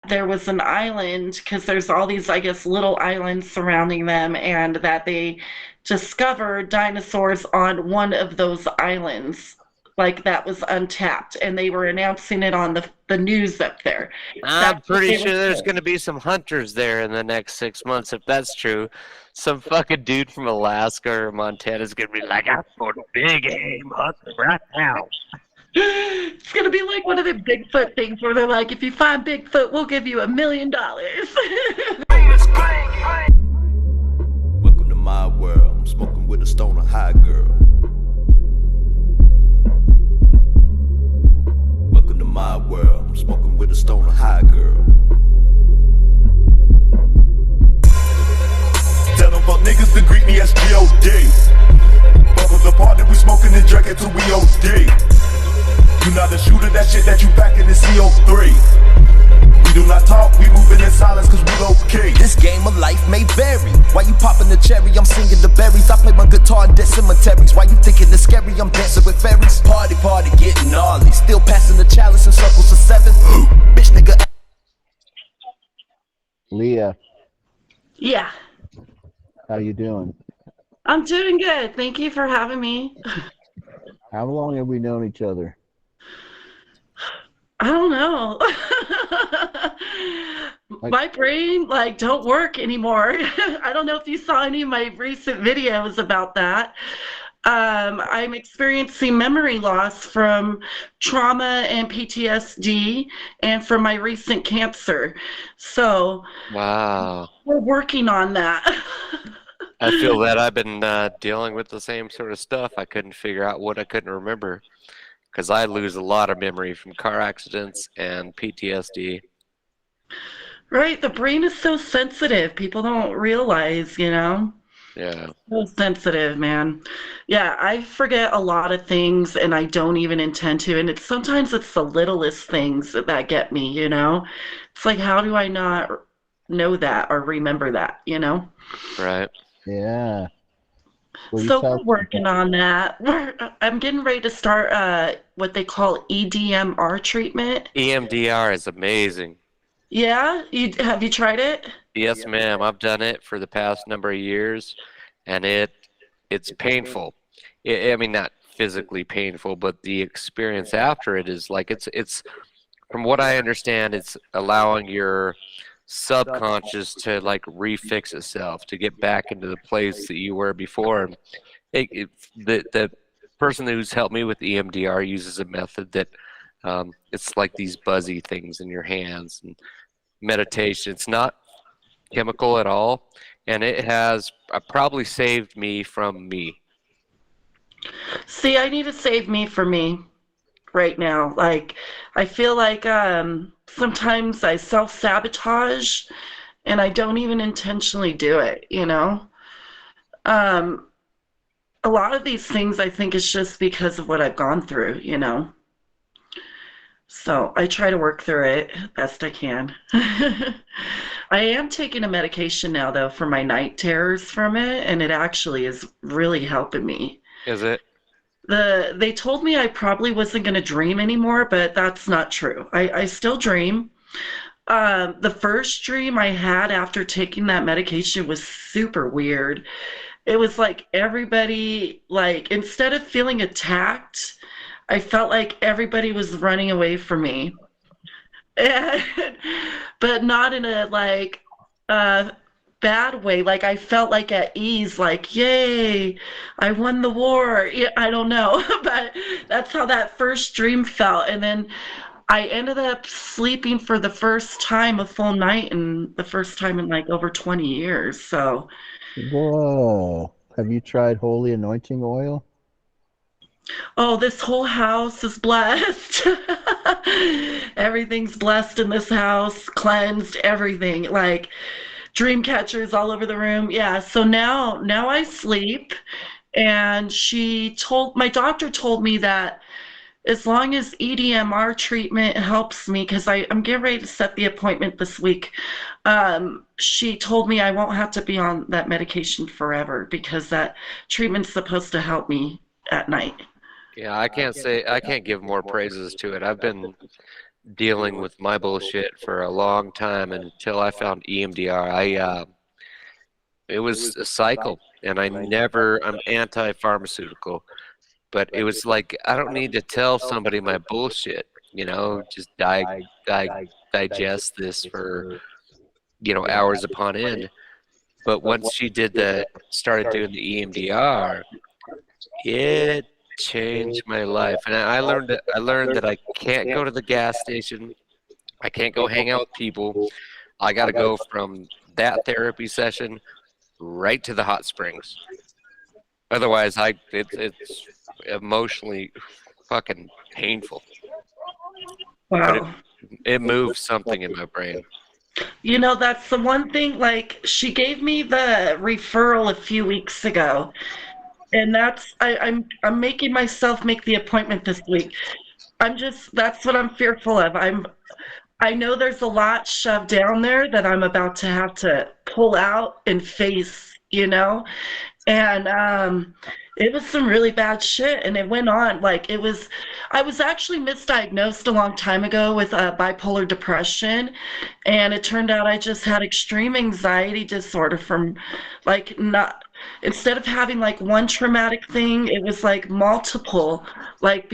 there was an island, because there's all these, I guess, little islands surrounding them, and that they discovered dinosaurs on one of those islands, like that was untapped, and they were announcing it on the news up there. I'm That's what pretty they were sure there's saying. going to be some hunters there in the next 6 months, if that's true. Some fucking dude from Alaska or Montana is going to be like, I'm going to big game hunting right now. It's gonna be like one of the Bigfoot things where they're like, if you find Bigfoot, we'll give you $1 million. Let's go. Welcome to my world. I'm smoking with a stoner high girl. Welcome to my world. I'm smoking with a stoner high girl. Tell them fuck niggas to greet me as G.O.D. Fuck with the party, we smoking and drinking till we O.D. You not a shooter, that shit that you back in the CO3. We do not talk, we moving in silence cause we low-key. This game of life may vary. Why you popping the cherry? I'm singing the berries. I play my guitar in dead cemeteries. Why you thinking it's scary? I'm dancing with fairies. Party, party, getting gnarly. Still passing the chalice in circles of 7. Bitch nigga. Leah, Yeah, how you doing? I'm doing good. Thank you for having me. How long have we known each other? I don't know. My brain don't work anymore. I don't know if you saw any of my recent videos about that. I'm experiencing memory loss from trauma and PTSD and from my recent cancer. So Wow. we're working on that. I feel that I've been dealing with the same sort of stuff. I couldn't figure out what I couldn't remember because I lose a lot of memory from car accidents and PTSD. Right, the brain is so sensitive. People don't realize, Yeah. So sensitive, man. Yeah, I forget a lot of things and I don't even intend to. And sometimes it's the littlest things that get me. It's like, how do I not know that or remember that? Right. Yeah. Well, you So we're talked working about, on that. I'm getting ready to start what they call EDMR treatment. EMDR is amazing. Yeah, have you tried it? Yes, ma'am. I've done it for the past number of years, and it's painful. I mean, not physically painful, but the experience after it is like it's from what I understand, it's allowing your subconscious to like refix itself to get back into the place that you were before. And the person who's helped me with EMDR uses a method that it's like these buzzy things in your hands and meditation. It's not chemical at all, and it has probably saved me from me. See, I need to save me for me right now. Like, I feel like sometimes I self-sabotage and I don't even intentionally do it. Um, a lot of these things I think is just because of what I've gone through. So I try to work through it best I can. I am taking a medication now, though, for my night terrors from it, and it actually is really helping me. Is it? They told me I probably wasn't going to dream anymore, but that's not true. I still dream. The first dream I had after taking that medication was super weird. It was like everybody, like, instead of feeling attacked, I felt like everybody was running away from me. And, but not in a uh, bad way. Like I felt like at ease, like, yay, I won the war. Yeah, I don't know, but that's how that first dream felt. And then I ended up sleeping for the first time a full night and the first time in like over 20 years. So, whoa. Have you tried holy anointing oil? oh, this whole house is blessed. Everything's blessed in this house, cleansed, everything. Like dream catchers all over the room. Yeah, so now I sleep, and my doctor told me that as long as EDMR treatment helps me, because I'm getting ready to set the appointment this week, she told me I won't have to be on that medication forever because that treatment's supposed to help me at night. Yeah, I can't give more praises to it. I've been dealing with my bullshit for a long time until I found EMDR. It was a cycle, and I'm anti-pharmaceutical, but it was like I don't need to tell somebody my bullshit, just digest this for, hours upon end. But once she started doing the EMDR, it changed my life, and I learned that I can't go to the gas station. I can't go hang out with people. I got to go from that therapy session right to the hot springs. Otherwise, it's emotionally fucking painful. But Wow. it moves something in my brain. That's the one thing, like, she gave me the referral a few weeks ago, and I'm making myself make the appointment this week. That's what I'm fearful of. I know there's a lot shoved down there that I'm about to have to pull out and face. And it was some really bad shit, and it went on. Like, I was actually misdiagnosed a long time ago with bipolar depression, and it turned out I just had extreme anxiety disorder from, like, not, instead of having like one traumatic thing, it was like multiple, like,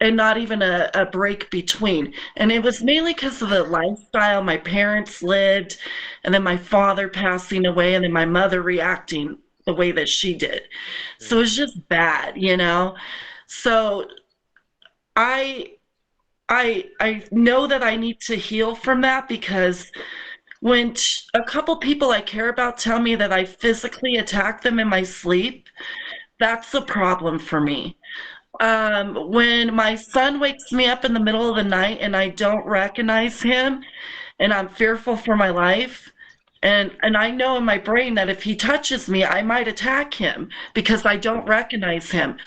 and not even a break between. And it was mainly because of the lifestyle my parents lived, and then my father passing away, and then my mother reacting the way that she did. So it's just bad. So I I know that I need to heal from that, because when a couple people I care about tell me that I physically attack them in my sleep, that's a problem for me. When my son wakes me up in the middle of the night and I don't recognize him, and I'm fearful for my life, and I know in my brain that if he touches me, I might attack him because I don't recognize him.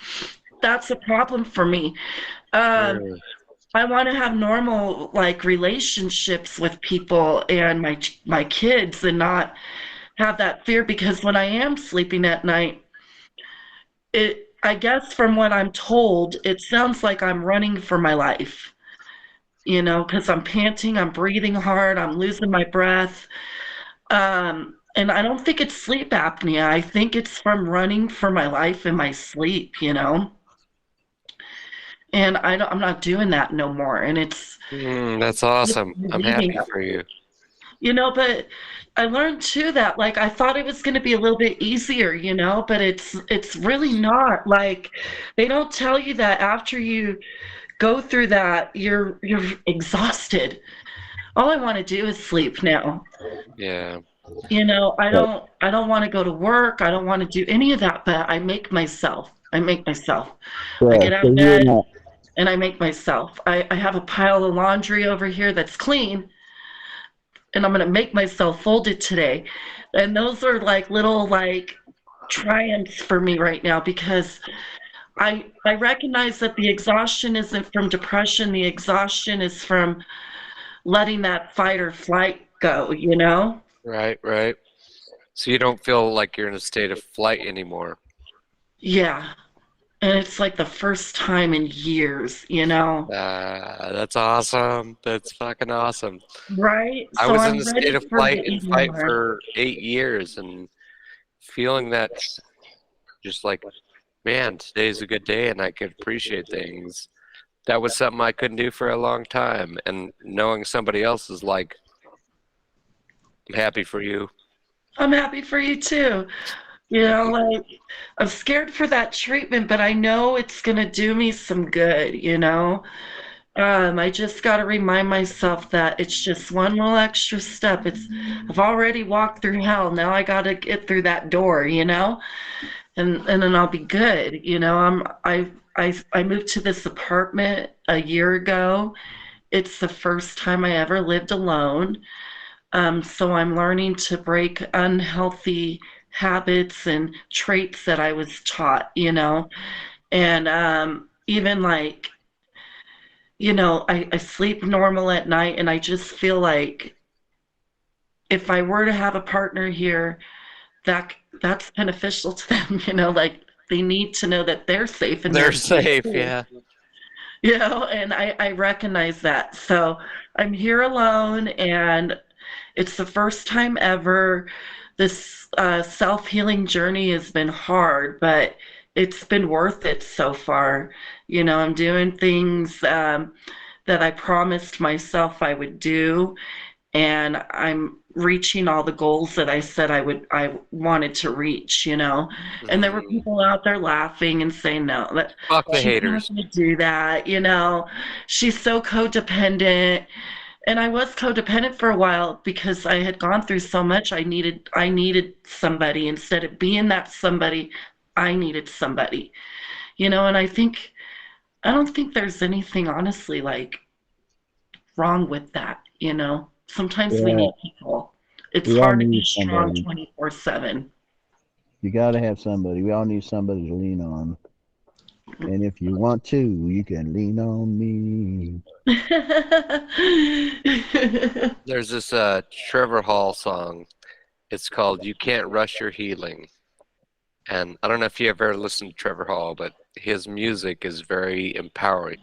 That's a problem for me. Um, Mm. I want to have normal, like, relationships with people and my kids, and not have that fear, because when I am sleeping at night, I guess from what I'm told, it sounds like I'm running for my life, because I'm panting, I'm breathing hard, I'm losing my breath. And I don't think it's sleep apnea. I think it's from running for my life in my sleep. And I'm not doing that no more. And That's it's awesome. I'm relieving. happy for you. But I learned too that, like, I thought it was going to be a little bit easier, but it's really not. Like, they don't tell you that after you go through that, you're exhausted. All I want to do is sleep now. Yeah. But I don't want to go to work. I don't want to do any of that, but I make myself. I make myself. I yeah, get out so of you're bed not. and I make myself. I have a pile of laundry over here that's clean, and I'm gonna make myself fold it today. And those are like little, like, triumphs for me right now, because I recognize that the exhaustion isn't from depression. The exhaustion is from letting that fight or flight go. Right, right. So you don't feel like you're in a state of flight anymore. Yeah. And it's like the first time in years. That's awesome. That's fucking awesome. Right? I So was in I'm a state ready of for flight the and even fight more. for 8 years, and feeling that just like, man, today's a good day and I could appreciate things. That was something I couldn't do for a long time. And knowing somebody else is like, I'm happy for you. I'm happy for you too. Like, I'm scared for that treatment, but I know it's gonna do me some good. I just got to remind myself that it's just one little extra step. I've already walked through hell. Now I got to get through that door. And then I'll be good. I moved to this apartment a year ago. It's the first time I ever lived alone. So I'm learning to break unhealthy habits and traits that I was taught. And even, like, I sleep normal at night, and I just feel like if I were to have a partner here, that that's beneficial to them. Like, they need to know that they're safe in They're their sleep safe, too. yeah. and I recognize that. So I'm here alone, and it's the first time ever. This self-healing journey has been hard, but it's been worth it so far. I'm doing things that I promised myself I would do, and I'm reaching all the goals that I said I wanted to reach. And there were Hmm. people out there laughing and saying, no, that Fuck the she's not haters. going to do that. She's so codependent. And I was codependent for a while because I had gone through so much. I needed somebody. Instead of being that somebody, I needed somebody. And I don't think there's anything honestly like wrong with that. Sometimes we Yeah, need people. It's we all hard to be need strong somebody. 24/7. You got to have somebody. We all need somebody to lean on. And if you want to, you can lean on me. There's this Trevor Hall song. It's called "You Can't Rush Your Healing," and I don't know if you ever listened to Trevor Hall, but his music is very empowering.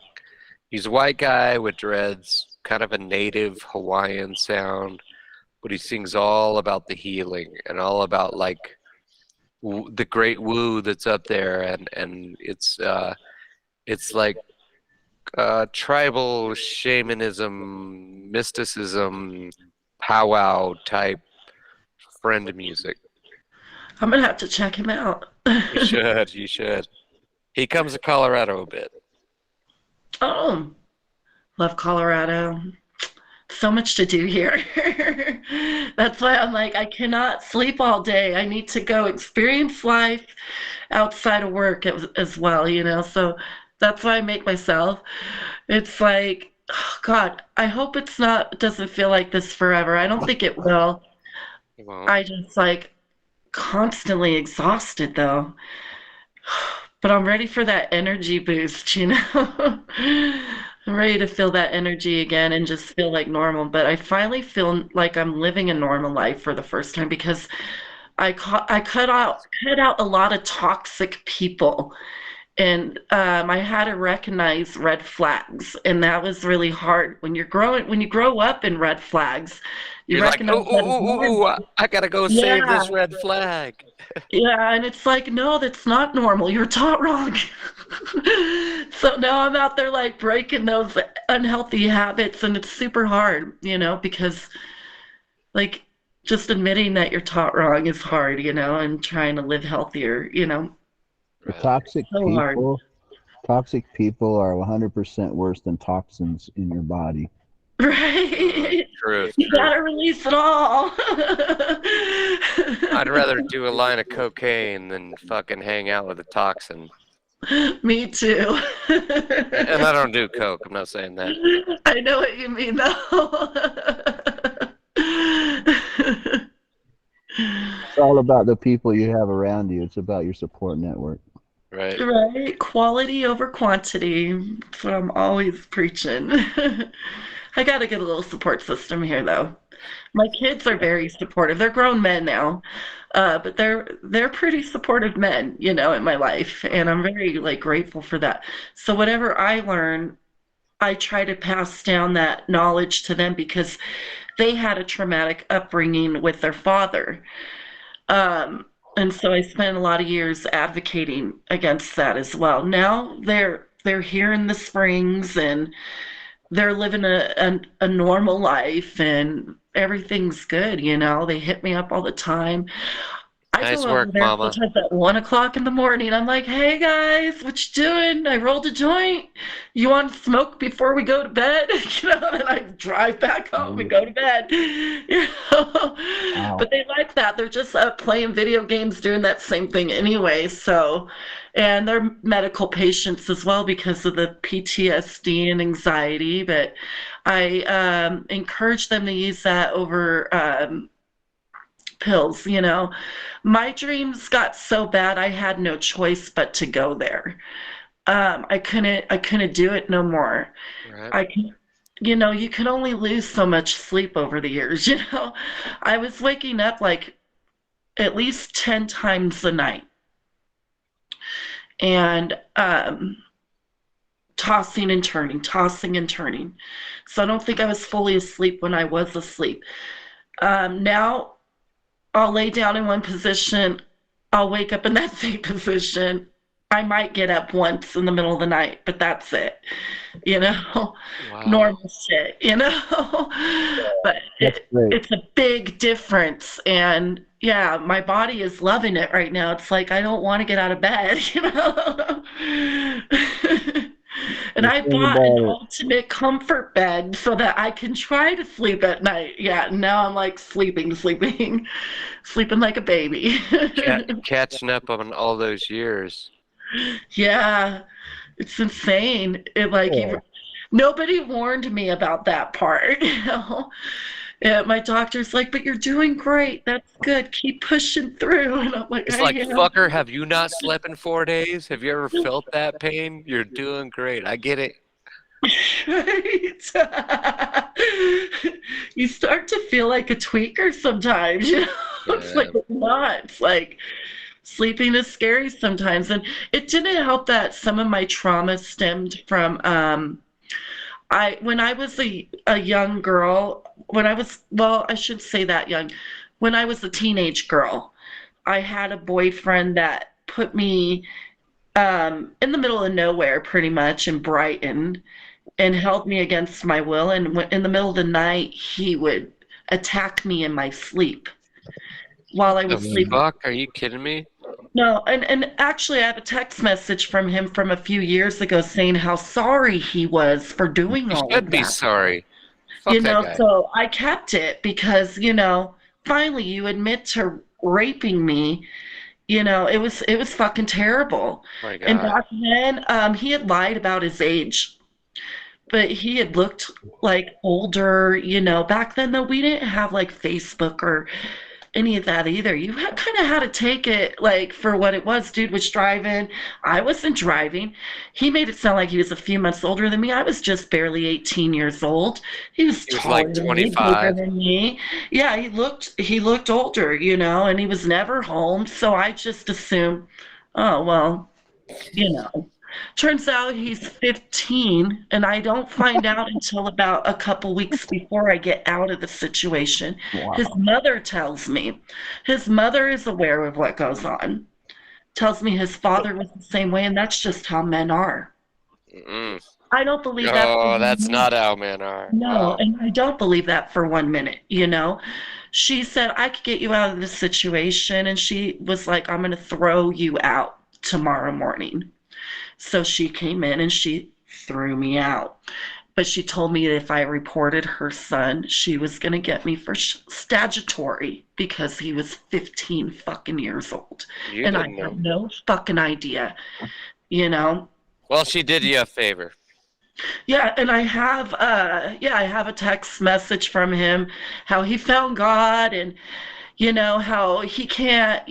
He's a white guy with dreads, kind of a native Hawaiian sound, but he sings all about the healing and all about like the great woo that's up there, and it's like tribal shamanism, mysticism, powwow type friend music. I'm gonna have to check him out. You should, you should. He comes to Colorado a bit. Oh, love Colorado. So much to do here. That's why I'm like, I cannot sleep all day. I need to go experience life outside of work as well. So that's why I make myself. It's like, oh God, I hope it doesn't feel like this forever. I don't think it will. He won't. I just like constantly exhausted though. But I'm ready for that energy boost. I'm ready to feel that energy again and just feel like normal. But I finally feel like I'm living a normal life for the first time because I cut out a lot of toxic people, and I had to recognize red flags, and that was really hard. When you grow up in red flags, you You're like, ooh, recognize ooh, that as ooh, ooh, ooh, normal. I gotta go save Yeah, this red flag. yeah, and it's like, no, that's not normal. You're taught wrong. So now I'm out there like breaking those unhealthy habits, and it's super hard, because like just admitting that you're taught wrong is hard, and trying to live healthier, The Right. so hard. toxic people are 100% worse than toxins in your body. Right? Truth, You truth. gotta release it all. I'd rather do a line of cocaine than fucking hang out with a toxin. Me too. And I don't do coke. I'm not saying that. I know what you mean, though. It's all about the people you have around you. It's about your support network. Right. Right? Quality over quantity. That's what I'm always preaching. I gotta get a little support system here, though. My kids are very supportive. They're grown men now, but they're pretty supportive men, in my life, and I'm very like grateful for that. So whatever I learn, I try to pass down that knowledge to them because they had a traumatic upbringing with their father. And so I spent a lot of years advocating against that as well. Now they're here in the Springs, and they're living a normal life, and everything's good. They hit me up all the time. I Nice go over work, there mama. sometimes at 1 o'clock in the morning. I'm like, hey guys, what you doing? I rolled a joint. You want to smoke before we go to bed? And I drive back home and go to bed. Wow. But they like that. They're just up playing video games, doing that same thing anyway. So, and they're medical patients as well because of the PTSD and anxiety. But I encourage them to use that over pills. My dreams got so bad I had no choice but to go there. I couldn't do it no more. Right. I can you can only lose so much sleep over the years. I was waking up like at least 10 times a night, and tossing and turning, tossing and turning. So I don't think I was fully asleep when I was asleep. Now I'll lay down in one position, I'll wake up in that same position. I might get up once in the middle of the night, but that's it. You know, Wow. normal shit, you know? But That's great. it's a big difference. And yeah, my body is loving it right now. It's like I don't want to get out of bed, you know? And The I thing bought an about it, ultimate comfort bed so that I can try to sleep at night. Yeah, now I'm like sleeping, sleeping like a baby. Catching up on all those years. Yeah, it's insane. It like yeah, even nobody warned me about that part, you know. Yeah, my doctor's like, "But you're doing great. That's good. Keep pushing through." And I'm like, It's "I like, am." fucker, have you not slept in 4 days? Have you ever felt that pain? You're doing great. I get it. Right. You start to feel like a tweaker sometimes, you know. It's like Yeah. it's not. It's like sleeping is scary sometimes, and it didn't help that some of my trauma stemmed from I when I was a young girl, when I was well, I should say that young, when I was a teenage girl, I had a boyfriend that put me in the middle of nowhere, pretty much in Brighton, and held me against my will. And in the middle of the night, he would attack me in my sleep while What I the was mm, sleeping. fuck? Are you kidding me? No, and actually, I have a text message from him from a few years ago saying how sorry he was for doing You all of should be that. sorry. You Fuck that know, guy. so I kept it because, finally you admit to raping me. It was fucking terrible. My And God. back then, he had lied about his age, but he had looked like older. Back then though, we didn't have like Facebook or any of that either. You kind of had to take it like for what it was. Dude was driving. I wasn't driving. He made it sound like he was a few months older than me. I was just barely 18 years old. He was He was taller like than me, bigger 25. than me. Yeah, he looked older, and he was never home. So I just assumed, oh well, you know. Turns out he's 15, and I don't find out until about a couple weeks before I get out of the situation. His wow. mother tells me. His mother is aware of what goes on. Tells me his father was the same way, and that's just how men are. Mm. I don't believe that for Oh, one that's minute. not how men are. No, Wow. and I don't believe that for 1 minute. She said, I could get you out of this situation, and she was like, I'm going to throw you out tomorrow morning. So she came in and she threw me out. But she told me that if I reported her son, she was going to get me for statutory because he was 15 fucking years old. You And I didn't had know. no fucking idea, you know? Well, she did you a favor. Yeah, and I have a text message from him how he found God and how he can't,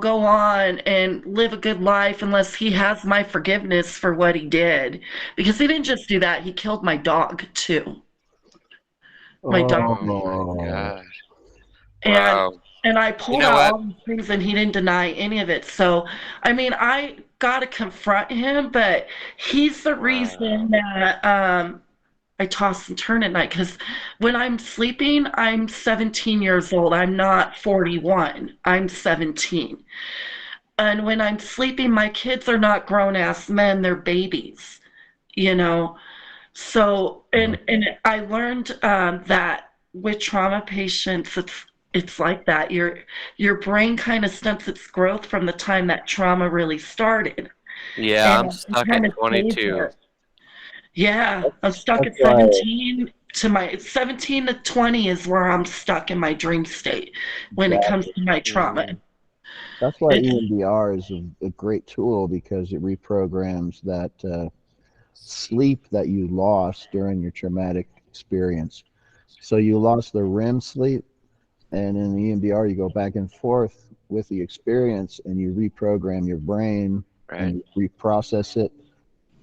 go on and live a good life unless he has my forgiveness for what he did. Because he didn't just do that, he killed my dog too. My dog. Oh my Oh, God. And Wow. and I You pulled know out what? all these things and he didn't deny any of it. So, I mean, I got to confront him, but he's the reason Wow. that I toss and turn at night because when I'm sleeping, I'm 17 years old. I'm not 41. I'm 17. And when I'm sleeping, my kids are not grown ass men, they're babies, you know. So and I learned that with trauma patients, it's like that. Your brain kind of stunts its growth from the time that trauma really started, Yeah, and I'm it stuck kind at of stays 22. there. Yeah, I'm stuck that's at why 17 to my 17 to 20 is where I'm stuck in my dream state when it comes exactly. to my trauma. Mm. That's why It's EMDR is a great tool because it reprograms that sleep that you lost during your traumatic experience. So you lost the REM sleep, and in the EMDR you go back and forth with the experience, and you reprogram your brain Right. and you reprocess it,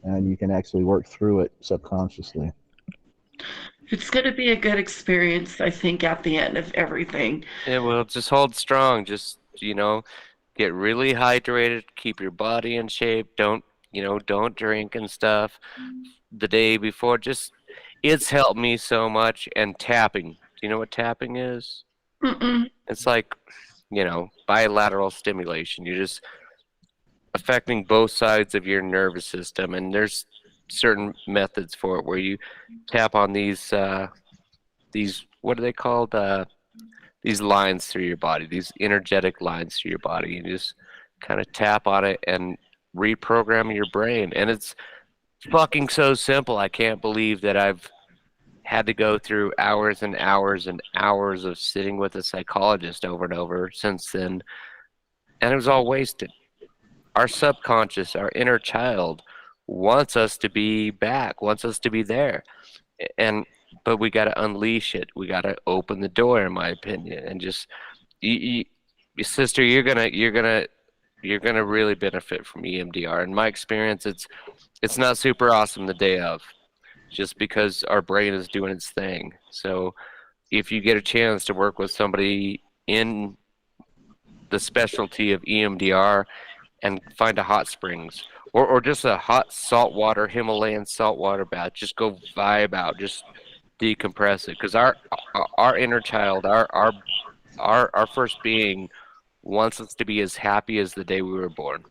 and you can actually work through it subconsciously. it's going to be a good experience, I think, at the end of everything. It will just hold strong. Just, get really hydrated, keep your body in shape. Don't, don't drink and stuff the day before. Just it's helped me so much. And tapping. Do you know what tapping is? Mm-mm. It's like, bilateral stimulation. You're just affecting both sides of your nervous system, and there's certain methods for it where you tap on these what are they called? These lines through your body, these energetic lines through your body, and just kind of tap on it and reprogram your brain. And it's fucking so simple. I can't believe that I've had to go through hours and hours and hours of sitting with a psychologist over and over since then, and it was all wasted. Our subconscious, our inner child, wants us to be back, wants us to be there, and but we got to unleash it. We got to open the door, in my opinion, and just your sister, you're gonna really benefit from EMDR. In my experience, it's not super awesome the day of, just because our brain is doing its thing. So if you get a chance to work with somebody in the specialty of EMDR and find a hot springs or just a hot saltwater Himalayan saltwater bath, just go vibe out, just decompress it, because our inner child, our first being wants us to be as happy as the day we were born.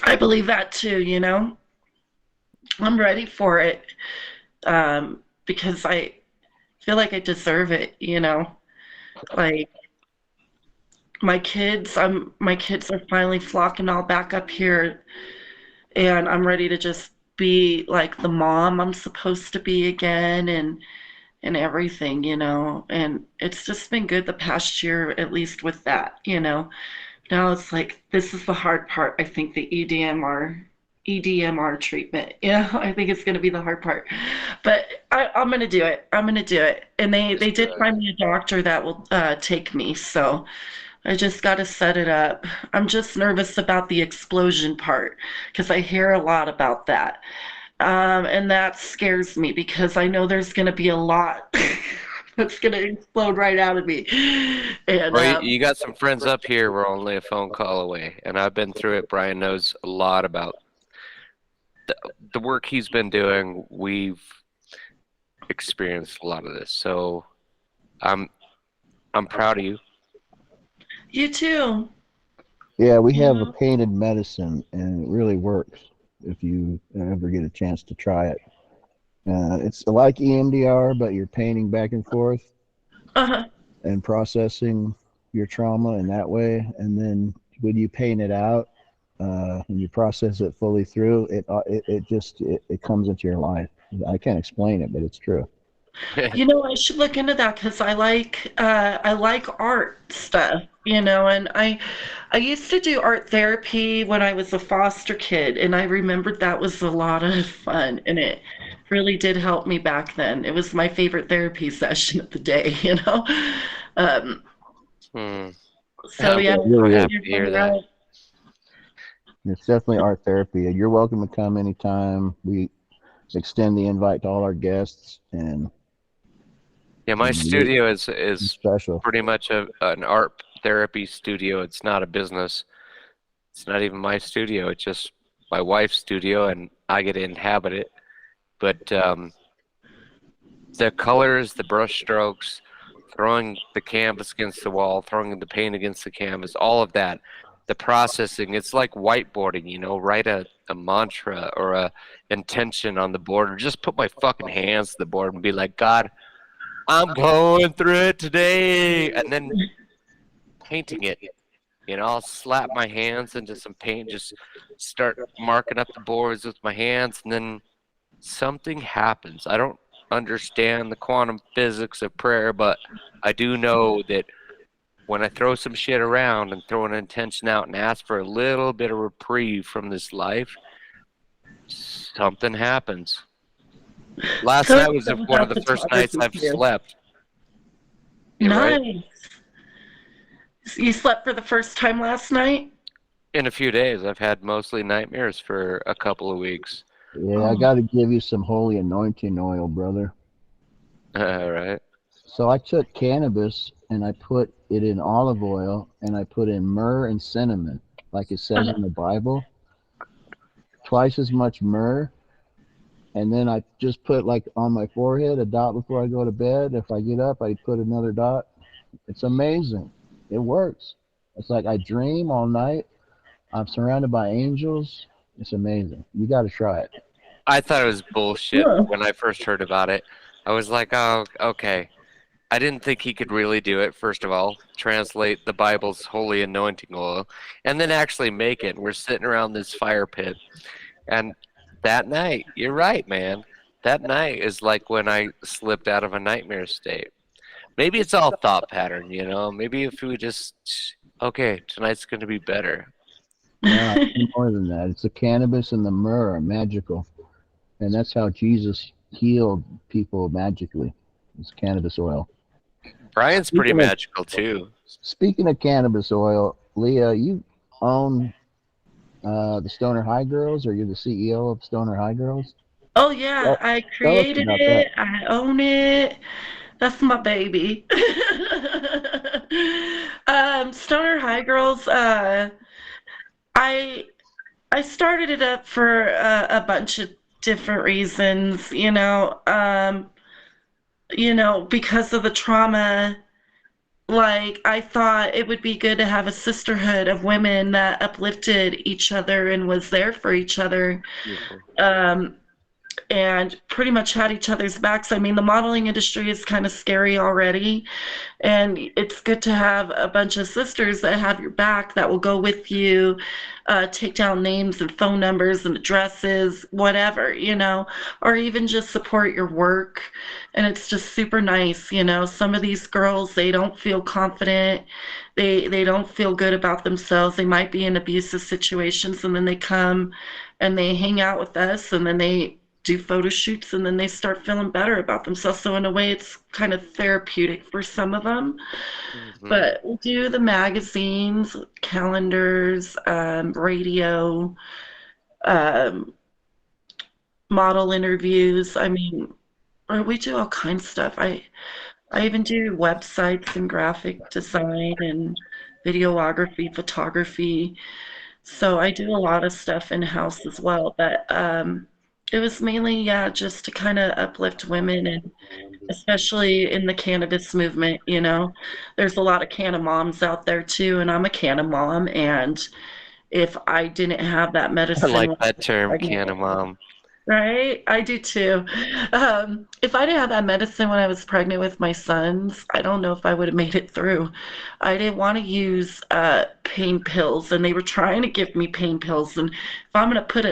I believe that too. I'm ready for it, because I feel like I deserve it. Like my kids are finally flocking all back up here, and I'm ready to just be like the mom I'm supposed to be again, and everything. And it's just been good the past year, at least with that. Now it's like this is the hard part. I think the EDMR treatment. I think it's going to be the hard part, but I'm going to do it. I'm going to do it. And they did find me a doctor that will take me, so I just got to set it up. I'm just nervous about the explosion part because I hear a lot about that. And that scares me because I know there's going to be a lot that's going to explode right out of me. And Well, you got some friends up here. We're only a phone call away, and I've been through it. Brian knows a lot about the work he's been doing. We've experienced a lot of this, so I'm proud of you. you too. Yeah, we have a painted medicine, and it really works if you ever get a chance to try it. It's like EMDR, but you're painting back and forth Uh-huh. and processing your trauma in that way. And then when you paint it out and you process it fully through, it comes into your life. I can't explain it, but it's true. I should look into that because I like art stuff. And I used to do art therapy when I was a foster kid, and I remembered that was a lot of fun, and it really did help me back then. It was my favorite therapy session of the day. Um, Hmm. so I'm yeah, really happy you're to hear probably that. right. It's definitely art therapy. You're welcome to come anytime. We extend the invite to all our guests, and Yeah, my studio is it's special. pretty much an art therapy studio. It's not a business. It's not even my studio. It's just my wife's studio, and I get to inhabit it. But the colors, the brush strokes, throwing the canvas against the wall, throwing the paint against the canvas, all of that, the processing, it's like whiteboarding, write a mantra or a intention on the board, or just put my fucking hands to the board and be like, God, I'm going through it today, and then painting it. I'll slap my hands into some paint, just start marking up the boards with my hands, and then something happens. I don't understand the quantum physics of prayer, but I do know that when I throw some shit around and throw an intention out and ask for a little bit of reprieve from this life, something happens. Last night was one of the first nights I've slept. Yeah, right? Nice. You slept for the first time last night? In a few days. I've had mostly nightmares for a couple of weeks. Yeah, I got to give you some holy anointing oil, brother. All right. So I took cannabis and I put it in olive oil and I put in myrrh and cinnamon, like it says in the Bible. twice as much myrrh, and then I just put like on my forehead a dot before I go to bed. If I get up, I put another dot. It's amazing. It works. It's like I dream all night. I'm surrounded by angels. It's amazing. You got to try it. I thought it was bullshit Huh. when I first heard about it. I was like, oh, okay. I didn't think he could really do it, first of all, translate the Bible's holy anointing oil, and then actually make it. We're sitting around this fire pit. And that night, you're right, man. That night is like when I slipped out of a nightmare state. Maybe it's all thought pattern, you know? Maybe if we just, okay, tonight's going to be better. No, it's more than that. It's the cannabis and the myrrh are magical, and that's how Jesus healed people magically. It's cannabis oil. Brian's pretty Speaking of- magical, too. Speaking of cannabis oil, Leah, you own the Stoner High Girls, or you're the CEO of Stoner High Girls? Oh yeah, Tell, I tell us created about that. it. I own it. That's my baby. Stoner High Girls. I I started it up for a bunch of different reasons. Because of the trauma. Like I thought it would be good to have a sisterhood of women that uplifted each other and was there for each other. Um, and pretty much had each other's backs. I mean, the modeling industry is kind of scary already, and it's good to have a bunch of sisters that have your back that will go with you, take down names and phone numbers and addresses, whatever, or even just support your work. And it's just super nice. Some of these girls, they don't feel confident. They don't feel good about themselves. They might be in abusive situations, and then they come and they hang out with us, and then they do photo shoots, and then they start feeling better about themselves. So in a way, it's kind of therapeutic for some of them. But we'll do the magazines, calendars, radio, um, model interviews. I mean, we do all kinds of stuff. I even do websites and graphic design and videography, photography. So I do a lot of stuff in-house as well. But it was mainly, yeah, just to kind of uplift women, and especially in the cannabis movement. There's a lot of canna moms out there too, and I'm a canna mom, and if I didn't have that I medicine like when I that was term, pregnant, canna mom. right? I do too. If I didn't have that medicine when I was pregnant with my sons, I don't know if I would have made it through. I didn't want to use pain pills, and they were trying to give me pain pills. And if I'm going to put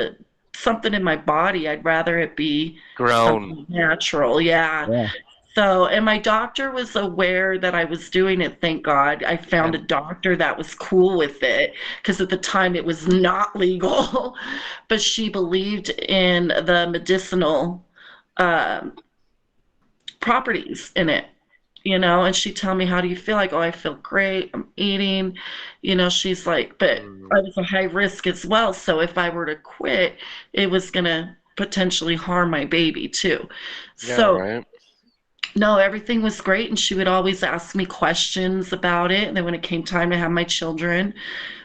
something in my body, I'd rather it be Grown. something natural. Yeah. Yeah. So, and my doctor was aware that I was doing it, thank God. I found a And doctor that was cool with it, because at the time it was not legal, but she believed in the medicinal um, properties in it. And she'd tell me, how do you feel? Like, oh, I feel great. I'm eating. She's like, but I was a high risk as well. So if I were to quit, it was going to potentially harm my baby too. yeah, So right. no, everything was great, and she would always ask me questions about it. And then when it came time to have my children,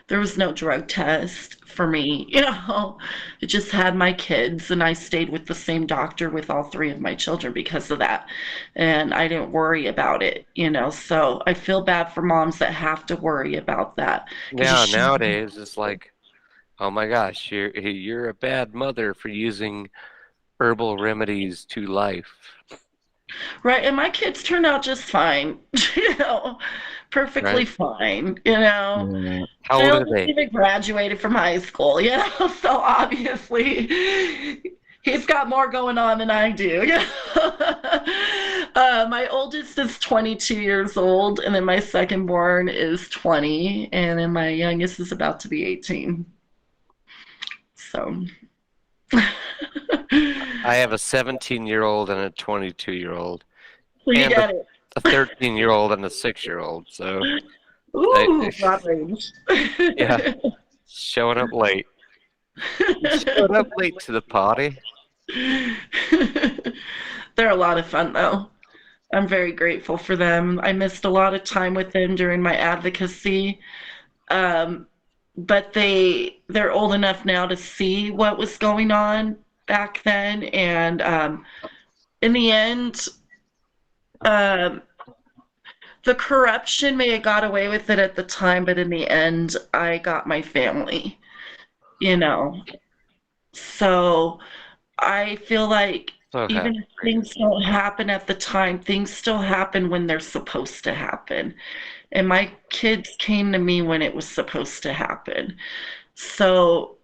there was no drug test for me. It just had my kids, and I stayed with the same doctor with all three of my children because of that. And I didn't worry about it. So I feel bad for moms that have to worry about that, because you Yeah, shouldn't. nowadays it's like, oh my gosh, you're a bad mother for using herbal remedies to life. Right, and my kids turned out just fine, you know, perfectly Right? fine, Yeah. How They old are almost they? even graduated from high school, so obviously he's got more going on than I do. My oldest is 22 years old, and then my second born is 20, and then my youngest is about to be 18. So, I have a 17-year-old and a 22-year-old, so you and get it. a 13-year-old and a 6-year-old. So, Ooh, I, broad range. yeah, showing up late. Showed up late to the party. They're a lot of fun, though. I'm very grateful for them. I missed a lot of time with them during my advocacy. Um, but they're old enough now to see what was going on back then, and in the end, um, the corruption may have got away with it at the time, but in the end, I got my family, you know. So I feel like So even if happy. things don't happen at the time, things still happen when they're supposed to happen. And my kids came to me when it was supposed to happen. So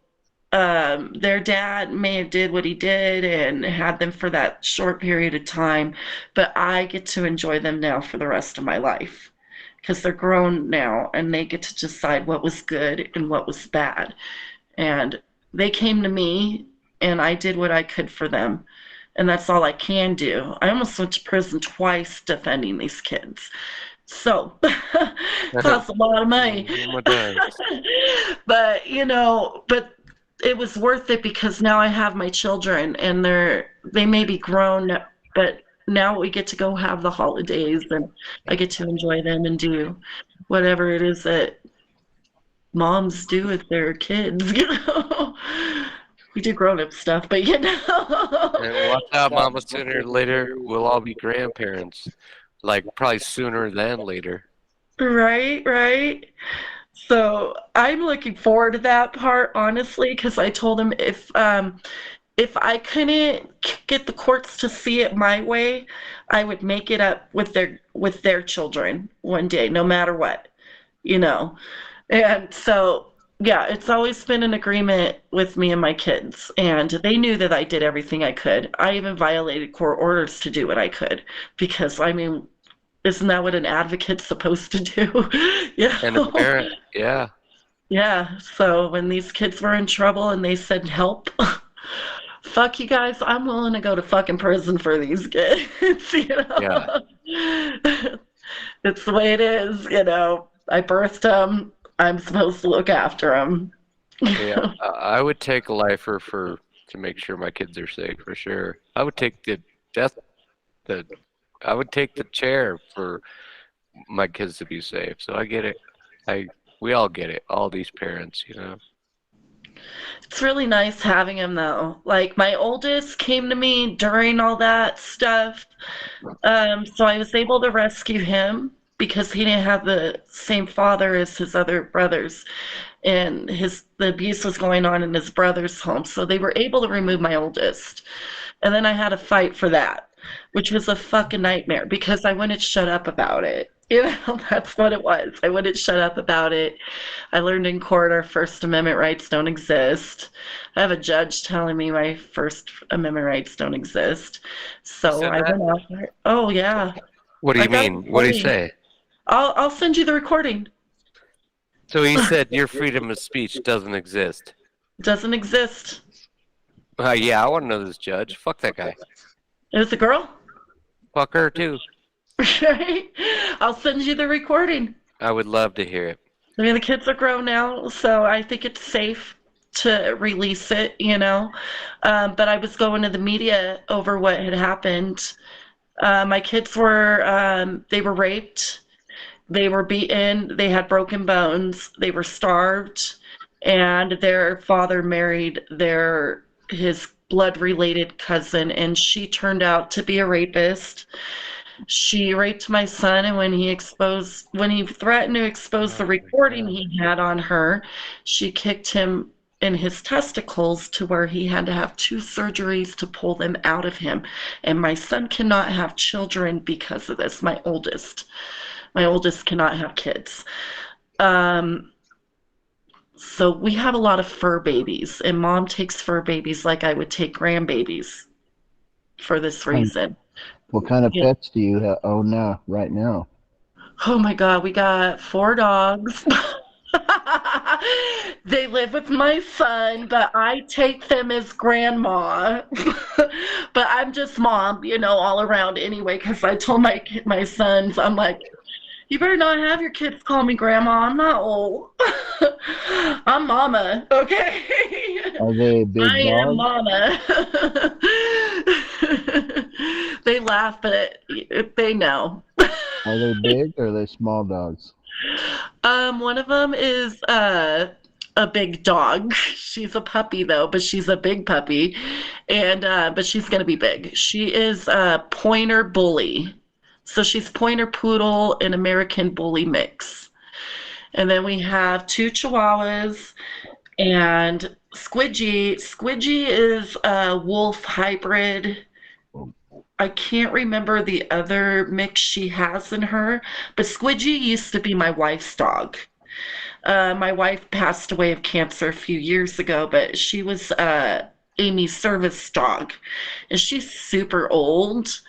their dad may have did what he did and had them for that short period of time, but I get to enjoy them now for the rest of my life because they're grown now and they get to decide what was good and what was bad. And they came to me and I did what I could for them. And that's all I can do. I almost went to prison twice defending these kids. So, costs a lot of money. It does. But, but it was worth it because now I have my children and they may be grown, but now we get to go have the holidays and I get to enjoy them and do whatever it is that moms do with their kids. We do grown up stuff, but And watch out, Mama. Sooner or later, we'll all be grandparents. Like probably sooner than later. Right, right. So I'm looking forward to that part, honestly, because I told him if I couldn't get the courts to see it my way, I would make it up with their children one day, no matter what, you know. And so, yeah, it's always been an agreement with me and my kids, and they knew that I did everything I could. I even violated court orders to do what I could, because I mean, isn't that what an advocate's supposed to do? You And a know? parent, yeah. Yeah. So when these kids were in trouble and they said help, fuck you guys, I'm willing to go to fucking prison for these kids, you Yeah. know? It's the way it is, you know. I birthed them. I'm supposed to look after them. Yeah, I would take a lifer for to make sure my kids are safe for sure. I would take the death the I would take the chair for my kids to be safe. So I get it. I we all get it. All these parents, you know. It's really nice having him though. Like my oldest came to me during all that stuff. So I was able to rescue him because he didn't have the same father as his other brothers. And the abuse was going on in his brother's home. So they were able to remove my oldest. And then I had to fight for that, which was a fucking nightmare because I wouldn't shut up about it. You know, that's what it was. I wouldn't shut up about it. I learned in court our First Amendment rights don't exist. I have a judge telling me my First Amendment rights don't exist. You So said I that? went out there. Oh yeah, What do I you got a mean? What do you recording. say? I'll send you the recording. So he said your freedom of speech doesn't exist. It doesn't exist. Yeah, I want to know this judge. Fuck that guy. It was a girl, Fuck her too. right? I'll send you the recording. I would love to hear it. I mean, the kids are grown now, so I think it's safe to release it, you know. But I was going to the media over what had happened. My kids they were raped, they were beaten, they had broken bones, they were starved, and their father married his blood-related cousin, and she turned out to be a rapist. She raped my son, and when he threatened to expose the Oh my recording God. he had on her, she kicked him in his testicles to where he had to have two surgeries to pull them out of him. And my son cannot have children because of this. My oldest cannot have kids. Um, so we have a lot of fur babies, and mom takes fur babies like I would take grandbabies for this And reason. what kind of Yeah. pets do you own now, right now? Oh my God, we got 4 dogs. They live with my son, but I take them as grandma. But I'm just mom, all around anyway, because I told my sons, I'm like, you better not have your kids call me grandma. I'm not old. I'm mama, okay? Are they I big am dogs? mama. They laugh, but they know. Are they big or are they small dogs? One of them is a big dog. She's a puppy though, but she's a big puppy, and but she's gonna be big. She is a pointer bully, so she's pointer poodle and American bully mix. And then we have two Chihuahuas and Squidgy. Squidgy is a wolf hybrid. I can't remember the other mix she has in her, but Squidgy used to be my wife's dog. My wife passed away of cancer a few years ago, but she was Amy's service dog, and she's super old.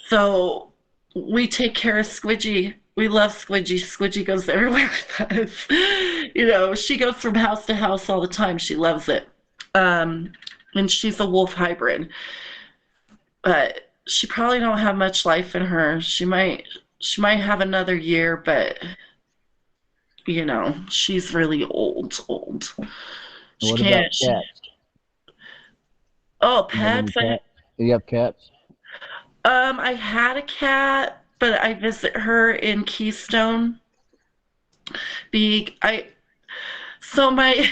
So we take care of Squidgy. We love Squidgy. Squidgy goes everywhere with us. She goes from house to house all the time. She loves it. And she's a wolf hybrid. But she probably don't have much life in her. She might have another year, but she's really old. She What can't. about cats? Oh, You have any pets. cat? Do you have cats? I had a cat, but I visit her in Keystone. So my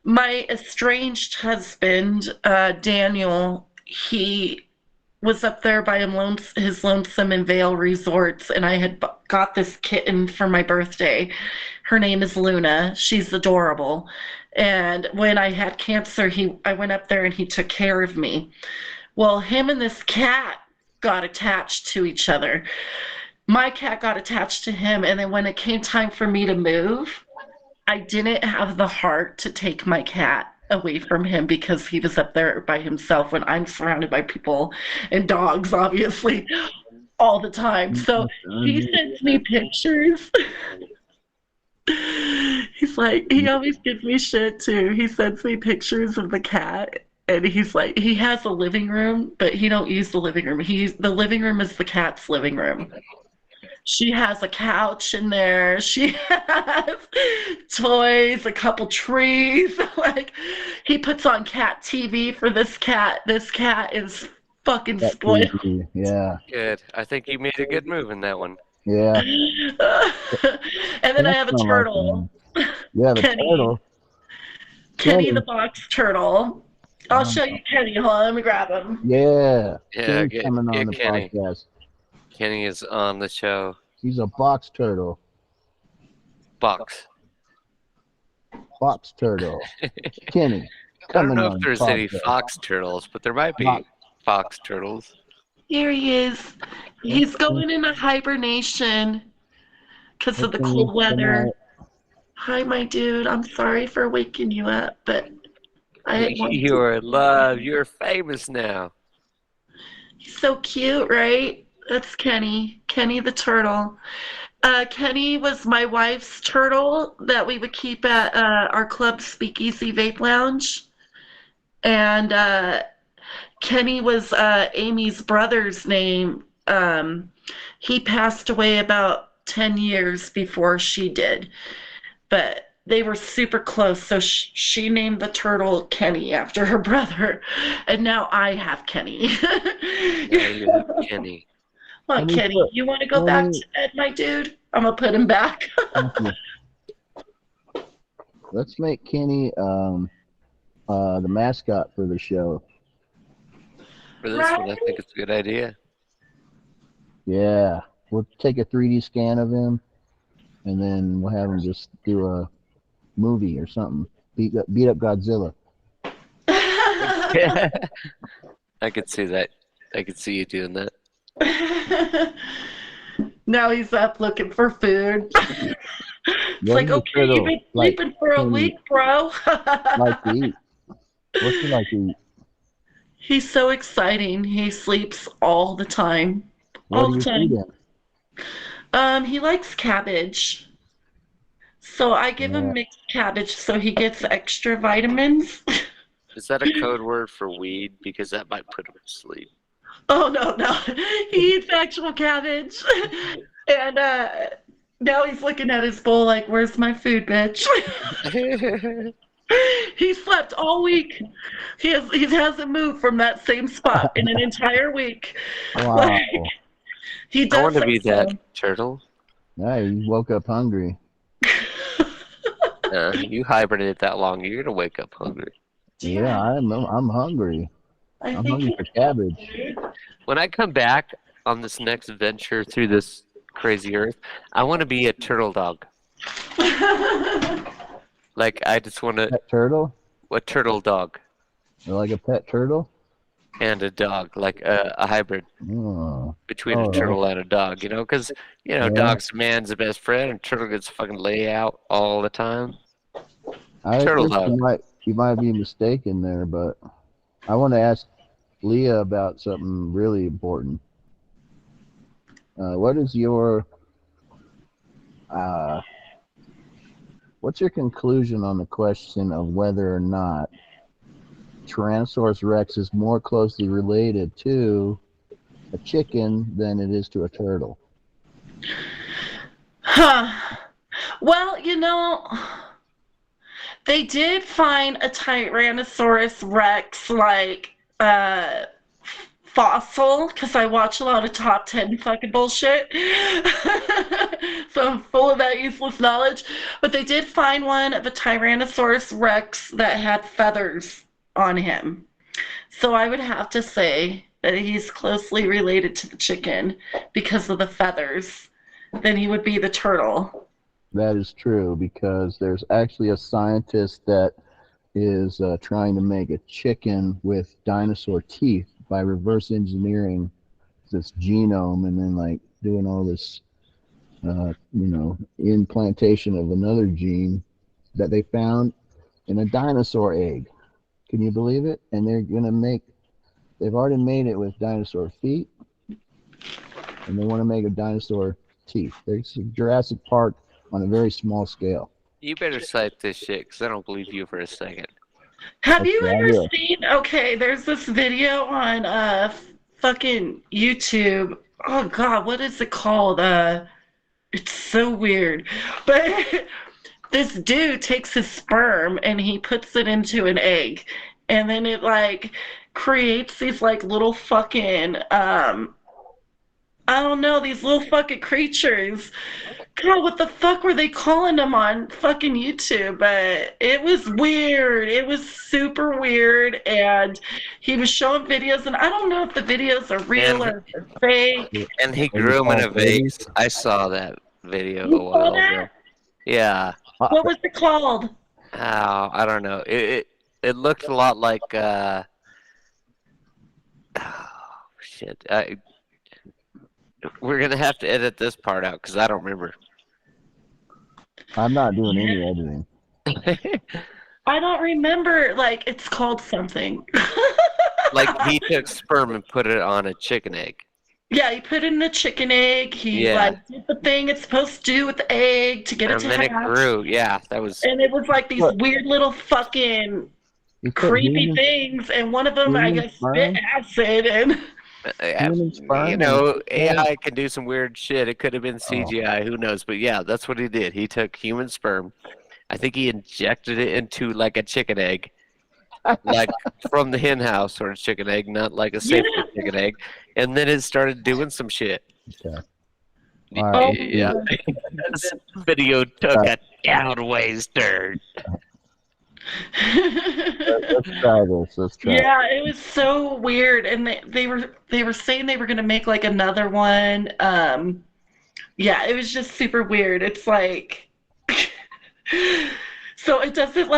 my estranged husband, Daniel, he was up there by his Lonesome and Vale resorts, and I had got this kitten for my birthday. Her name is Luna. She's adorable. And when I had cancer, I went up there and he took care of me. Well, him and this cat got attached to each other. My cat got attached to him, and then when it came time for me to move, I didn't have the heart to take my cat away from him because he was up there by himself when I'm surrounded by people and dogs, obviously, all the time. So he sends me pictures. He's like, he always gives me shit too. He sends me pictures of the cat, and he's like, he has a living room, but he don't use the living room. The living room is the cat's living room. She has a couch in there. She has toys, a couple trees. Like, he puts on cat TV for this cat. This cat is fucking Cat spoiled. TV, yeah. Good. I think you made a good move in that one. Yeah. And then I have a That's not turtle. like you have a Kenny. turtle. Kenny Kenny. the box turtle. I'll show you Kenny. Hold on, let me grab him. Yeah. Yeah, Kenny's coming on the Kenny. podcast. Kenny is on the show. He's a box turtle. Box. Box turtle. Kenny. I don't Coming know on if the there's any podcast. fox turtles, but there might be Fox. fox turtles. Here he is. He's going into hibernation because of the Okay, cold weather. good Hi, my dude. I'm sorry for waking you up, but I didn't want to. You're in love. You're famous now. He's so cute, right? That's Kenny. Kenny the turtle. Kenny was my wife's turtle that we would keep at our club Speakeasy Vape Lounge. And Kenny was Amy's brother's name. He passed away about 10 years before she did. But they were super close, so she named the turtle Kenny after her brother. And now I have Kenny. Now you have Kenny. Come on, Kenny, you want to go back to bed, my dude? I'm going to put him back. Let's make Kenny the mascot for the show. For this one, I think it's a good idea. Yeah. We'll take a 3D scan of him, and then we'll have him just do a movie or something. Beat up Godzilla. I could see that. I could see you doing that. Now he's up looking for food. It's Yeah, like, he's a okay, turtle. you've been Like, sleeping for a week, bro. like to eat. What's he like to eat? He's so exciting. He sleeps all the time. What All do the you feed time. him? He likes cabbage. So I give Yeah. him mixed cabbage so he gets extra vitamins. Is that a code word for weed? Because that might put him to sleep. Oh, no. He eats actual cabbage. And now he's looking at his bowl like, where's my food, bitch? He slept all week. He hasn't moved from that same spot in an entire week. Wow. Like, he does I want to be have that turtle. Yeah, you woke up hungry. You hibernate that long, you're gonna wake up hungry. Yeah, I'm hungry. I I'm think hungry for cabbage. When I come back on this next adventure through this crazy earth, I want to be a turtle dog. Like I just want to Pet turtle? a turtle dog Or like a pet turtle? and a dog, like a hybrid Oh, between a oh, turtle and a dog. Because yeah. dog's man's the best friend, and turtle gets fucking lay out all the time. I Turtle think dog. you might be mistaken there, but I want to ask Leah about something really important. What is uh, what's your conclusion on the question of whether or not Tyrannosaurus Rex is more closely related to a chicken than it is to a turtle? Huh. Well, they did find a Tyrannosaurus Rex uh fossil because I watch a lot of top 10 fucking bullshit. So I'm full of that useless knowledge. But they did find one of a Tyrannosaurus Rex that had feathers on him. So I would have to say that he's closely related to the chicken because of the feathers. Then he would be the turtle. That is true because there's actually a scientist that is trying to make a chicken with dinosaur teeth by reverse engineering this genome and then like doing all this, implantation of another gene that they found in a dinosaur egg. Can you believe it? And they've already made it with dinosaur feet, and they want to make a dinosaur teeth. There's Jurassic Park on a very small scale. You better cite this shit, because I don't believe you for a second. Have you Okay, I ever will. seen? Okay, there's this video on fucking YouTube. Oh God, what is it called? It's so weird. But this dude takes his sperm and he puts it into an egg, and then it like creates these like little fucking I don't know, these little fucking creatures. God, what the fuck were they calling them on fucking YouTube? But it was weird. It was super weird. And he was showing videos, and I don't know if the videos are real And or fake. and he Are you grew him in a called babies? vase. I saw that video You a saw while ago. that? Yeah. What was it called? Oh, I don't know. It looked a lot like oh, shit. We're gonna have to edit this part out because I don't remember. I'm not doing any editing. I don't remember. Like, it's called something. Like he took sperm and put it on a chicken egg. Yeah, he put it in a chicken egg. He Yeah. like did the thing it's supposed to do with the egg to get it And to then it hatch. grew. Yeah, that was. And it was like these Look. weird little fucking You put creepy human, things, and one of them, I human guess, spit sperm? acid, and Human sperm? You know, AI can do some weird shit. It could have been Oh. CGI. Who knows? But yeah, that's what he did. He took human sperm. I think he injected it into like a chicken egg, like from the hen house sort of chicken egg, not like a safe chicken egg. And then it started doing some shit. Okay. All right. Yeah. This video took a downways turn. Let's try this. Let's try. yeah, it was so weird. And they were saying they were gonna make like another one. Yeah, it was just super weird. It's like, so it doesn't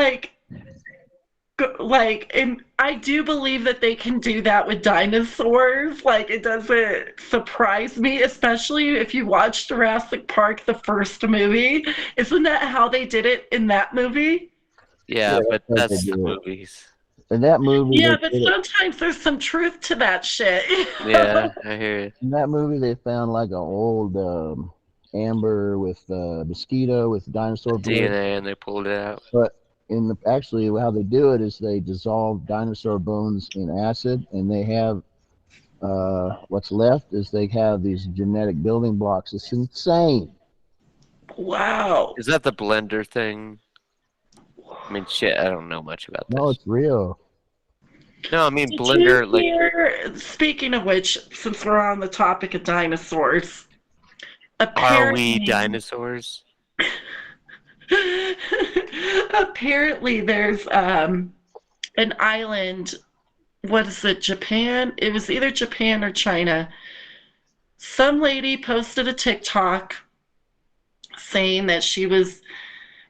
and I do believe that they can do that with dinosaurs. Like, it doesn't surprise me, especially if you watch Jurassic Park, the first movie. Isn't that how they did it in that movie? Yeah, Yeah, but that's what that's they the do. movies. In that movie, Yeah, they but did it- sometimes there's some truth to that shit. Yeah, I hear you. in that movie they found like an old amber with mosquito with dinosaur blood. DNA, and they pulled it out. But actually how they do it is they dissolve dinosaur bones in acid, and they have what's left is they have these genetic building blocks. It's insane. Wow. Is that the blender thing? I mean, shit, I don't know much about No, this. it's real. No, I mean, Did blender, you like, hear, speaking of which, since we're on the topic of dinosaurs, are apparently, we dinosaurs? Apparently, there's an island. What is it? Japan? It was either Japan or China. Some lady posted a TikTok saying that she was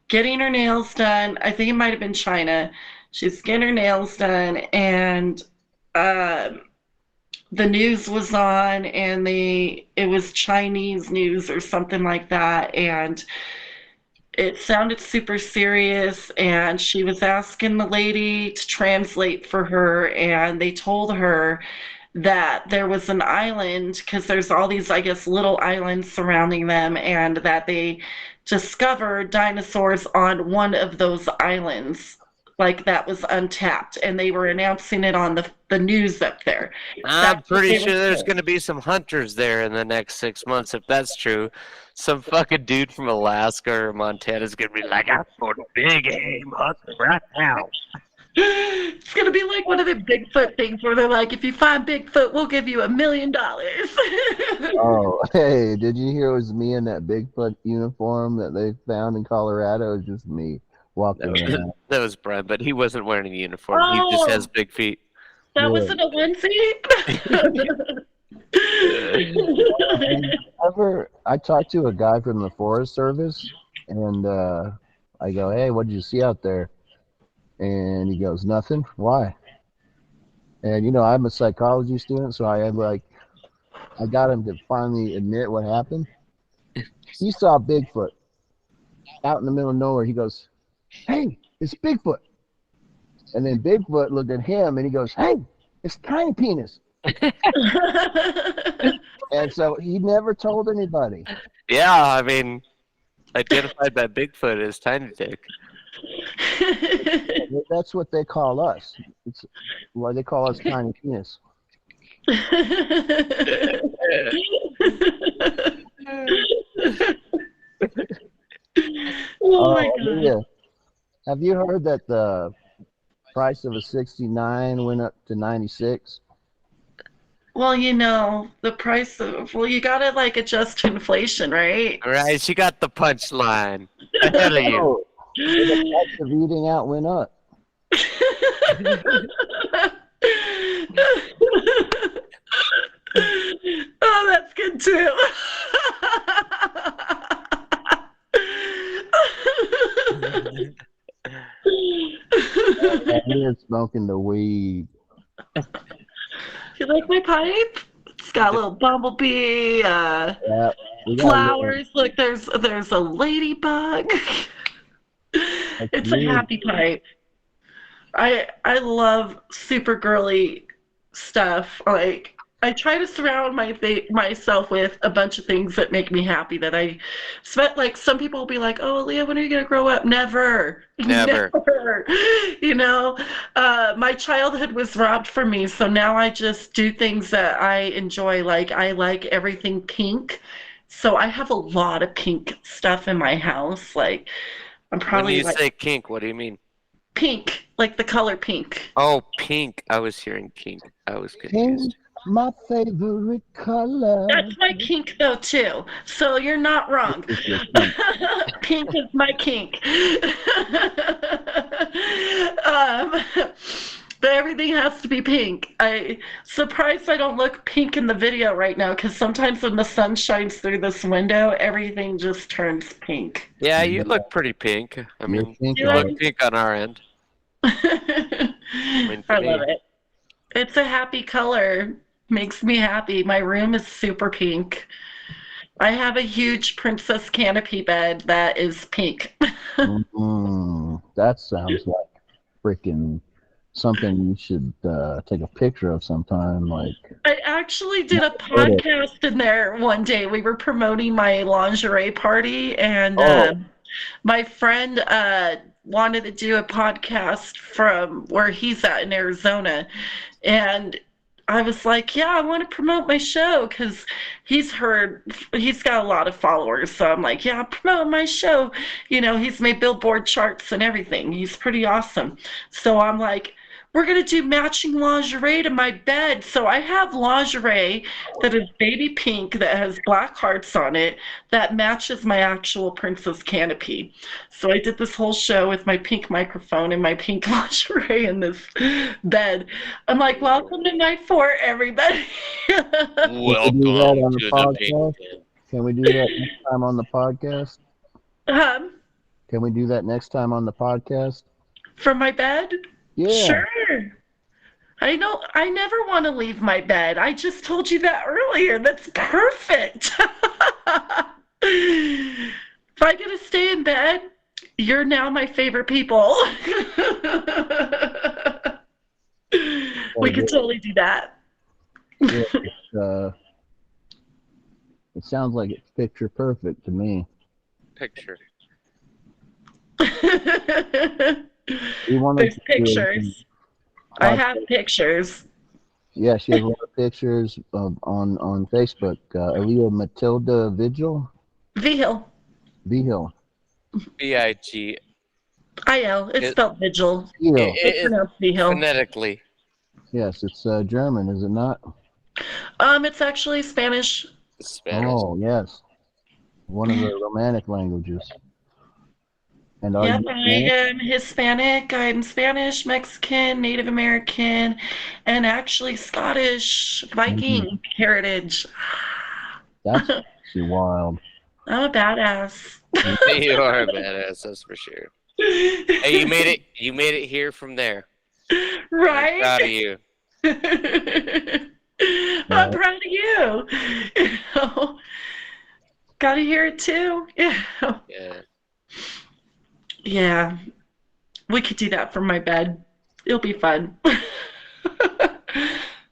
getting her nails done. I think it might have been China. She's getting her nails done, and um, the news was on, and it was Chinese news or something like that, and it sounded super serious. And she was asking the lady to translate for her, and they told her that there was an island because there's all these, I guess, little islands surrounding them, and that they discovered dinosaurs on one of those islands, like that was untapped, and they were announcing it on the news up there. I'm That's what pretty they were sure there's saying. going to be some hunters there in the next 6 months, if that's true. Some fucking dude from Alaska or Montana is going to be like, I'm going to big game hunting right now. It's gonna be like one of the Bigfoot things where they're like, if you find Bigfoot, we'll give you $1 million. Oh, hey, did you hear it was me in that Bigfoot uniform that they found in Colorado? It was just me walking around. That was Brian, but he wasn't wearing a uniform. He just has Oh, big feet. that Yeah. wasn't a onesie? I talked to a guy from the Forest Service, and I go, hey, what did you see out there? And he goes, nothing. Why? And I'm a psychology student, so I got him to finally admit what happened. He saw Bigfoot out in the middle of nowhere. He goes, hey, it's Bigfoot. And then Bigfoot looked at him and he goes, hey, it's Tiny Penis. And so he never told anybody. Yeah, I mean, identified by Bigfoot as Tiny Dick. That's what they call us. It's why they call us Tiny Penis. Oh my God. Alea, have you heard that the price of a 69 went up to 96? Well, the price of, well, you gotta like adjust to inflation, right? All right, she got the punchline. Ahead of you. Oh, the price of eating out went up. Oh, that's good too. And you're smoking the weed. You like my pipe? It's got a little bumblebee, Yeah, we got flowers. Look, there's a ladybug. It's a happy pipe. I love super girly stuff. Like, I try to surround myself with a bunch of things that make me happy. That I spent, like, some people will be like, "Oh, Alea, when are you gonna grow up?" Never, Never. never. My childhood was robbed from me, so now I just do things that I enjoy. Like, I like everything pink, so I have a lot of pink stuff in my house. Like, I'm When probably you like say kink, what do you mean? pink, like the color pink. Oh, pink. I was hearing kink. I was Pink, confused. my favorite color. That's my kink though too. So you're not wrong. It's your pink. Pink is my kink. um, but everything has to be pink. I surprised I don't look pink in the video right now because sometimes when the sun shines through this window, everything just turns pink. Yeah, you look pretty pink. I You're mean, pink. you look pink on our end. I for love me. it. It's a happy color. Makes me happy. My room is super pink. I have a huge princess canopy bed that is pink. That sounds like freaking something you should take a picture of sometime. Like, I actually did a podcast in there one day. We were promoting my lingerie party, and my friend wanted to do a podcast from where he's at in Arizona. And I was like, yeah, I want to promote my show because he's got a lot of followers. So I'm like, yeah, promote my show. He's made Billboard charts and everything. He's pretty awesome. So I'm like, we're going to do matching lingerie to my bed. So I have lingerie that is baby pink that has black hearts on it that matches my actual princess canopy. So I did this whole show with my pink microphone and my pink lingerie in this bed. I'm like, welcome to night 4, everybody. Can we do that Welcome on the to the podcast? pink. Can we do that next time on the podcast? Can we do that next time on the podcast? From my bed? Yeah. Sure. I know I never want to leave my bed. I just told you that earlier. That's perfect. If I get to stay in bed, you're now my favorite people. We could totally do that. Yeah, it sounds like it's picture perfect to me. Picture. We wanted There's to do pictures. I have pictures. Yeah, she has a lot of pictures on Facebook. Alea Matilda Vigil. Vigil. Vigil. B-I-G. I know. It's spelled Vigil. Vigil. It's pronounced Vigil. Phonetically. Yes, it's German, is it not? It's actually Spanish. Spanish. Oh, yes. One of the Romantic languages. And are Yep, you I am Hispanic. I'm Spanish, Mexican, Native American, and actually Scottish Viking heritage. That's actually wild. I'm a badass. You are a badass, that's for sure. Hey, you made it. You made it here from there. Right? I'm proud of you. I'm proud of you. You know, gotta hear it too. Yeah. Yeah. Yeah. We could do that from my bed. It'll be fun.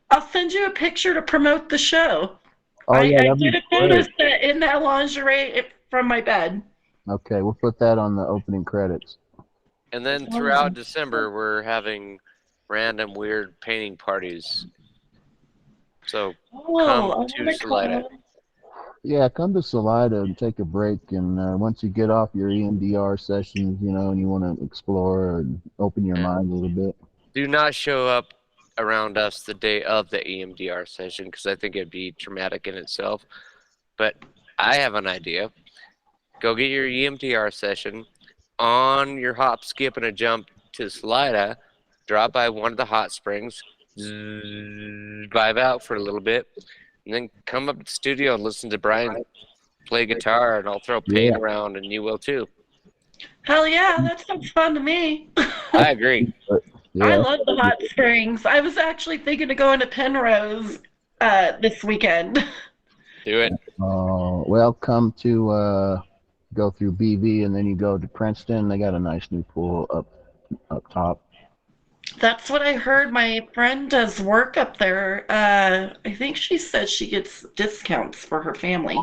I'll send you a picture to promote the show. Oh, I that'd did be a photo great. set in that lingerie from my bed. Okay, we'll put that on the opening credits. And then throughout December, we're having random weird painting parties. So come to Salida. Yeah, come to Salida and take a break. And once you get off your EMDR sessions, and you want to explore and open your mind a little bit. Do not show up around us the day of the EMDR session because I think it'd be traumatic in itself. But I have an idea. Go get your EMDR session on your hop, skip, and a jump to Salida. Drop by one of the hot springs, vibe out for a little bit, and then come up to the studio and listen to Brian play guitar, and I'll throw paint around, and you will too. Hell yeah, that sounds fun to me. I agree. Yeah. I love the hot springs. I was actually thinking of going to Penrose this weekend. Do it. Well, come to go through BV, and then you go to Princeton. They got a nice new pool up top. That's what I heard. My friend does work up there. I think she said she gets discounts for her family.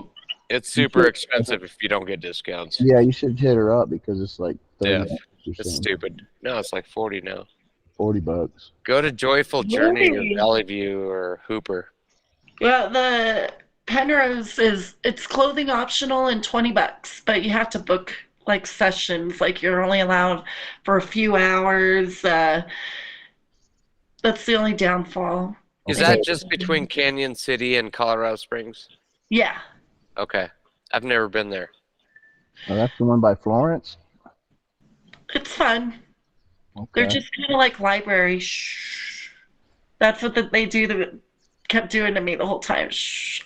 It's super expensive if you don't get discounts. Yeah, you should hit her up because it's like Yeah, $30 or it's something. stupid. No, it's like 40 now. $40. Go to Joyful Journey Really? or Valley View or Hooper. Yeah, the Penrose it's clothing optional and $20, but you have to book like sessions. Like you're only allowed for a few hours. That's the only downfall. Is that just between Canyon City and Colorado Springs? Yeah. Okay. I've never been there. Oh, that's the one by Florence? It's fun. Okay. They're just kind of like library. Shh. That's what they do. Kept doing to me the whole time. Shh.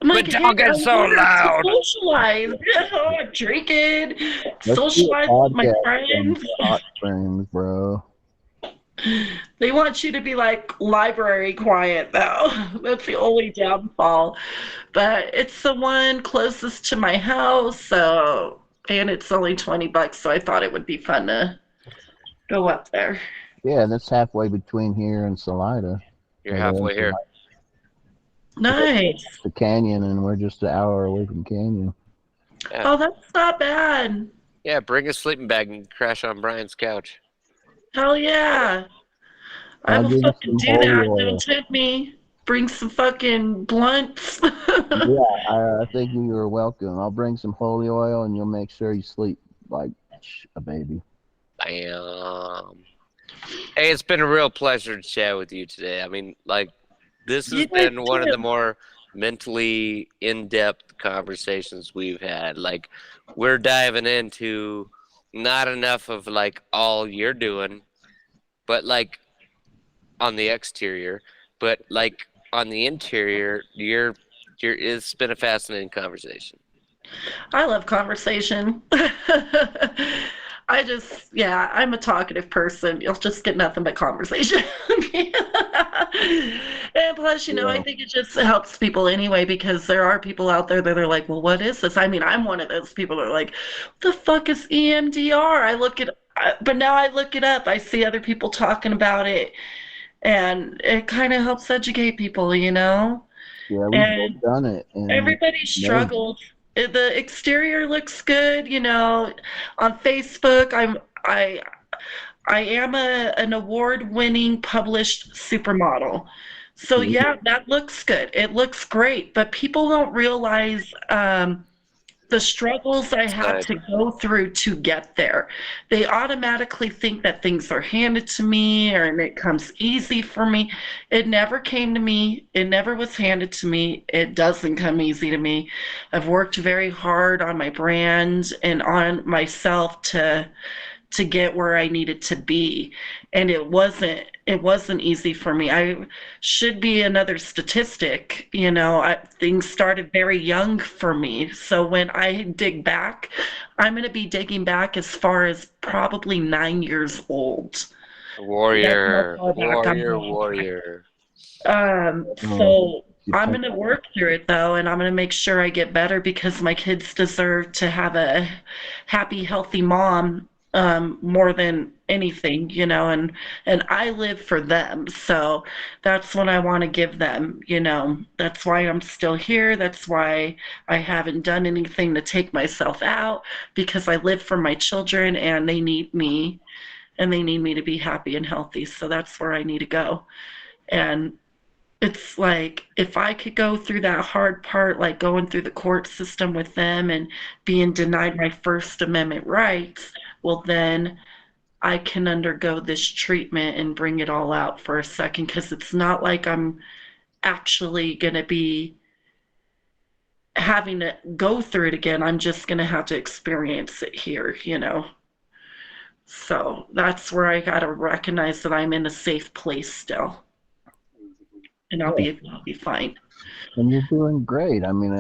I'm But don't get so loud. Socialize. Drinking. Let's do a Socialize with my podcast friends. from Hot Springs, bro. They want you to be like library quiet though. That's the only downfall. But it's the one closest to my house, so and it's only $20, so I thought it would be fun to go up there. Yeah, that's halfway between here and Salida. You're halfway here. Nice. The canyon, and we're just an hour away from Canyon. Yeah. Oh, that's not bad. Yeah, bring a sleeping bag and crash on Brian's couch. Hell yeah. I I'll will give you fucking some do that. holy oil. Don't tempt me. Bring some fucking blunts. Yeah, I think you are welcome. I'll bring some holy oil, and you'll make sure you sleep like a baby. Bam. Hey, it's been a real pleasure to chat with you today. I mean, like, this has You did been one of the too. more mentally in-depth conversations we've had. Like, we're diving into not enough of like all you're doing, but like on the exterior, but like on the interior, you're it's been a fascinating conversation. I love conversation. Yeah, I'm a talkative person. You'll just get nothing but conversation. And plus, I Yeah, think it just helps people anyway because there are people out there that are like, well, what is this? I mean, I'm one of those people that are like, what the fuck is EMDR? But now I look it up. I see other people talking about it, and it kind of helps educate people. yeah, we've both And done it, and everybody no, struggles. The exterior looks good. On Facebook, I am an award-winning published supermodel. So yeah, that looks good. It looks great, but people don't realize the struggles I had Side. to go through to get there. They automatically think that things are handed to me or and it comes easy for me. It never came to me. It never was handed to me. It doesn't come easy to me. I've worked very hard on my brand and on myself to get where I needed to be. And it wasn't easy for me. I should be another statistic. Things started very young for me. So when I dig back, I'm going to be digging back as far as probably 9 years old. That's how Warrior, far back I'm warrior, going. warrior. uh, So you I'm think, going to work through it though, and I'm going to make sure I get better because my kids deserve to have a happy, healthy mom more than anything, and I live for them. So that's what I want to give them. That's why I'm still here. That's why I haven't done anything to take myself out because I live for my children and they need me and they need me to be happy and healthy. So that's where I need to go. And it's like if I could go through that hard part, like going through the court system with them and being denied my First Amendment rights, well, then I can undergo this treatment and bring it all out for a second because it's not like I'm actually going to be having to go through it again. I'm just going to have to experience it here. So that's where I got to recognize that I'm in a safe place still and yeah, I'll be fine. and you're doing great. I mean,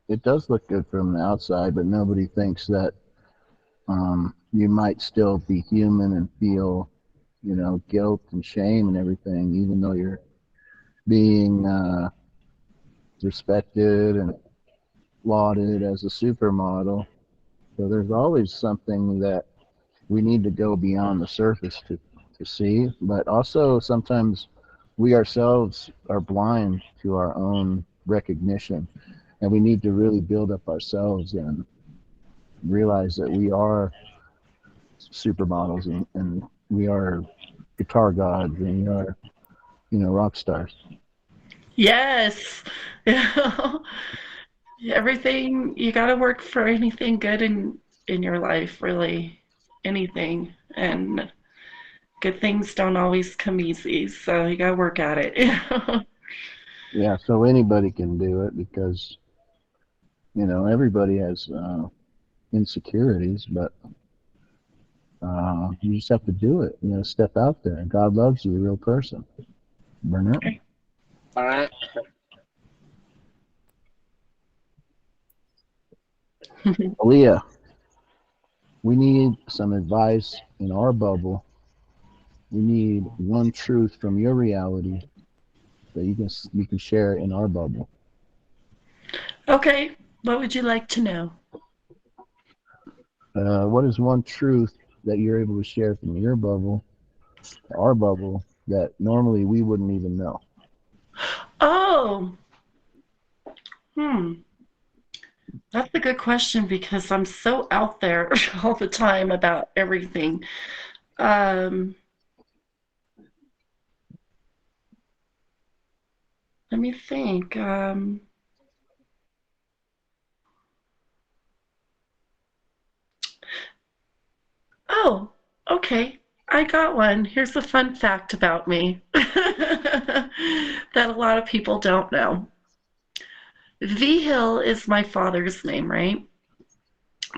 it does look good from the outside, but nobody thinks that you might still be human and feel, guilt and shame and everything, even though you're being respected and lauded as a supermodel. So there's always something that we need to go beyond the surface to see, but also sometimes we ourselves are blind to our own recognition, and we need to really build up ourselves and realize that we are supermodels, and we are guitar gods, and we are, rock stars. Yes. Everything you got to work for anything good in your life, really. Anything. And good things don't always come easy, so you got to work at it. Yeah, so anybody can do it because everybody has insecurities, but you just have to do it. Step out there. God loves you, a real person. Burnett. All right. Alea, we need some advice in our bubble. We need one truth from your reality that you can share in our bubble. Okay, what would you like to know? What is one truth that you're able to share from your bubble to our bubble that normally we wouldn't even know? Oh, hmm. That's a good question because I'm so out there all the time about everything. Um, Let me think. Oh, okay. I got one. Here's a fun fact about me that a lot of people don't know. Vigil is my father's name, right?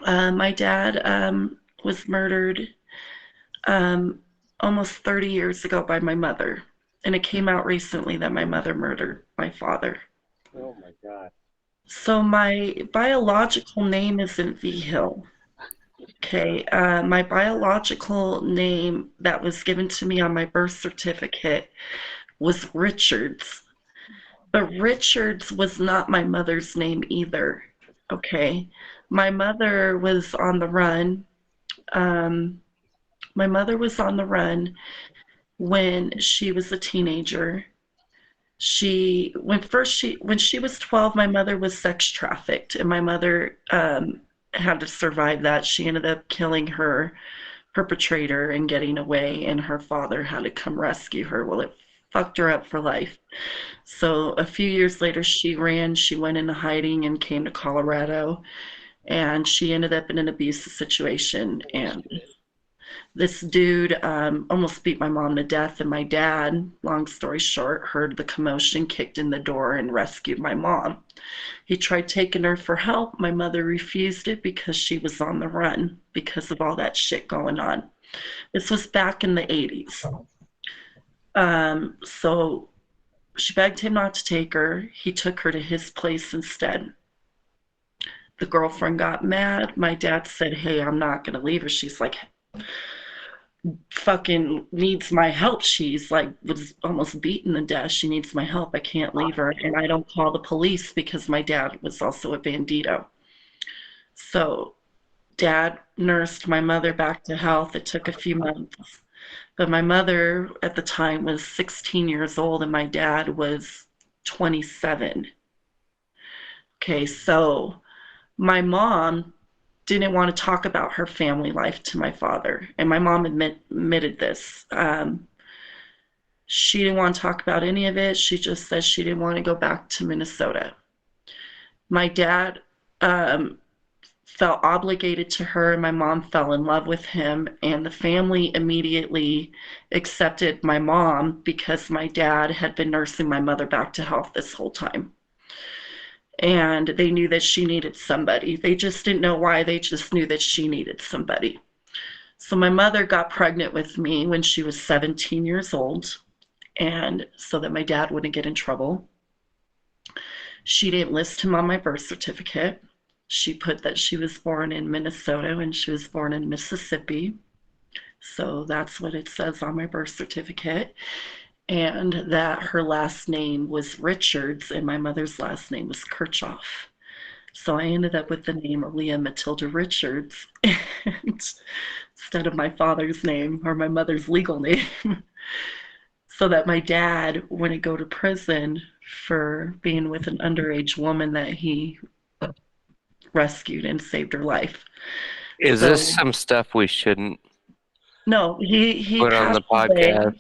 My dad was murdered um, almost 30 years ago by my mother. And it came out recently that my mother murdered my father. Oh my God. So my biological name isn't Vigil. Okay, my biological name that was given to me on my birth certificate was Richards. But Richards was not my mother's name either. Okay, my mother was on the run. Um, my mother was on the run when she was a teenager. When she was 12, my mother was sex trafficked, and my mother had to survive that. She ended up killing her perpetrator and getting away, and her father had to come rescue her. Well, it fucked her up for life. So a few years later, she went into hiding and came to Colorado, and she ended up in an abusive situation. And this dude almost beat my mom to death, and my dad, long story short, heard the commotion, kicked in the door, and rescued my mom. He tried taking her for help. My mother refused it because she was on the run because of all that shit going on. This was back in the 80s. So she begged him not to take her. He took her to his place instead. The girlfriend got mad. My dad said, "Hey, I'm not going to leave her." She's like, fucking needs my help. She's like, was almost beaten to death. She needs my help. I can't leave her. And I don't call the police because my dad was also a bandito. So dad nursed my mother back to health. It took a few months. But my mother at the time was 16 years old and my dad was 27. Okay, so my mom didn't want to talk about her family life to my father, and my mom admitted this. She didn't want to talk about any of it. She just said she didn't want to go back to Minnesota. My dad felt obligated to her, and my mom fell in love with him, and the family immediately accepted my mom because my dad had been nursing my mother back to health this whole time. And they knew that she needed somebody. They just didn't know why. They just knew that she needed somebody. So my mother got pregnant with me when she was 17 years old, and so that my dad wouldn't get in trouble. She didn't list him on my birth certificate. She put that she was born in Minnesota and she was born in Mississippi. So that's what it says on my birth certificate. And that her last name was Richards and my mother's last name was Kirchhoff. So I ended up with the name Alea Matilda Richards instead of my father's name or my mother's legal name. So that my dad wouldn't go to prison for being with an underage woman that he rescued and saved her life. Is So this some stuff we shouldn't no, he put on passed the away. podcast?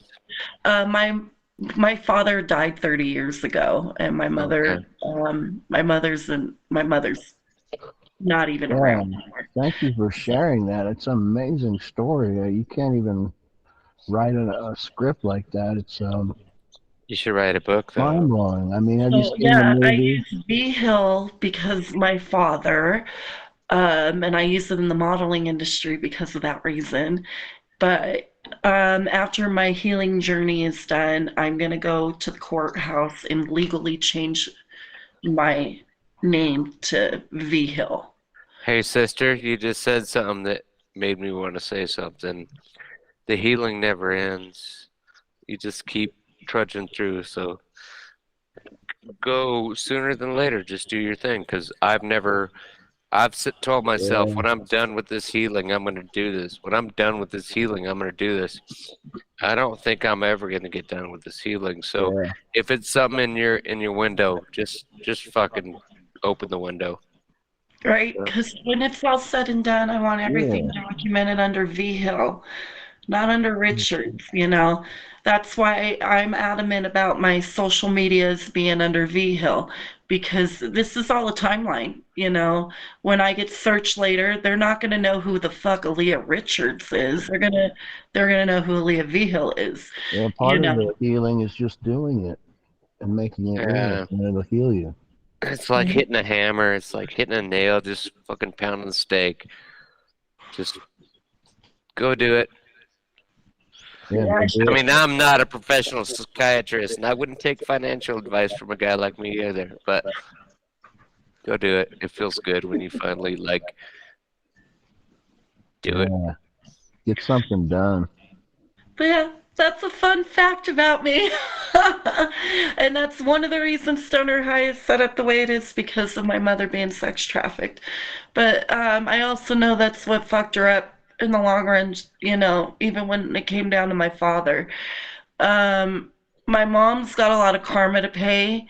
My father died 30 years ago, and Okay. my mother's not even Yeah, around anymore. thank you for sharing that. It's an amazing story. You can't even write a script like that. It's You should write a book, mind though. blowing. I mean, have you So seen the yeah, I movie? use V Hill because my father, and I use it in the modeling industry because of that reason. But after my healing journey is done, I'm going to go to the courthouse and legally change my name to V Hill. Hey, sister, you just said something that made me want to say something. The healing never ends. You just keep trudging through. So go sooner than later. Just do your thing. Because told myself, Yeah, when I'm done with this healing, I'm going to do this. When I'm done with this healing, I'm going to do this. I don't think I'm ever going to get done with this healing. So yeah, if it's something in your window, just fucking open the window. Right? Because when it's all said and done, I want everything yeah. documented under V Hill, not under Richards. That's why I'm adamant about my social medias being under V Hill. because this is all a timeline, you know. When I get searched later, they're not going to know who the fuck Alea Richards is. They're going to know who Alea Vigil is, Well, you part of know. the healing is just doing it and making it real, Yeah. and it'll heal you. It's like hitting a hammer. It's like hitting a nail. Just fucking pounding the stake. Just go do it. Yeah, Yeah. go do I it. mean, I'm not a professional psychiatrist, and I wouldn't take financial advice from a guy like me either. But go do it. It feels good when you finally like do it. Yeah, get something done. But yeah, that's a fun fact about me. And that's one of the reasons Stoner High is set up the way it is, because of my mother being sex trafficked. But I also know that's what fucked her up in the long run, you know, even when it came down to my father. Um, my mom's got a lot of karma to pay.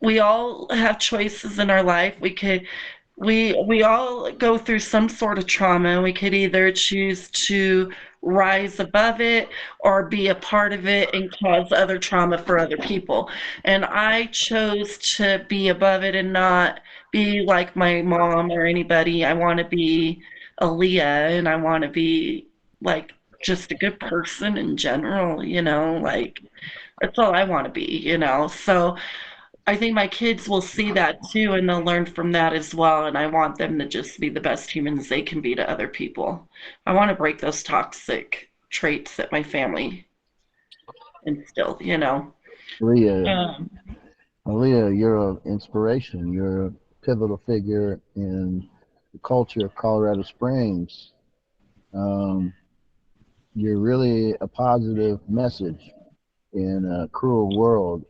We all have choices in our life. We all go through some sort of trauma. We could either choose to rise above it or be a part of it and cause other trauma for other people. And I chose to be above it and not be like my mom or anybody. I want to be Alea, and I want to be like just a good person in general, you know, like that's all I want to be, you know. So I think my kids will see that too, and they'll learn from that as well. And I want them to just be the best humans they can be to other people. I want to break those toxic traits that my family instilled, you know. Leah, Um, Leah, you're an inspiration. You're a pivotal figure in the culture of Colorado Springs. Um, you're really a positive message in a cruel world.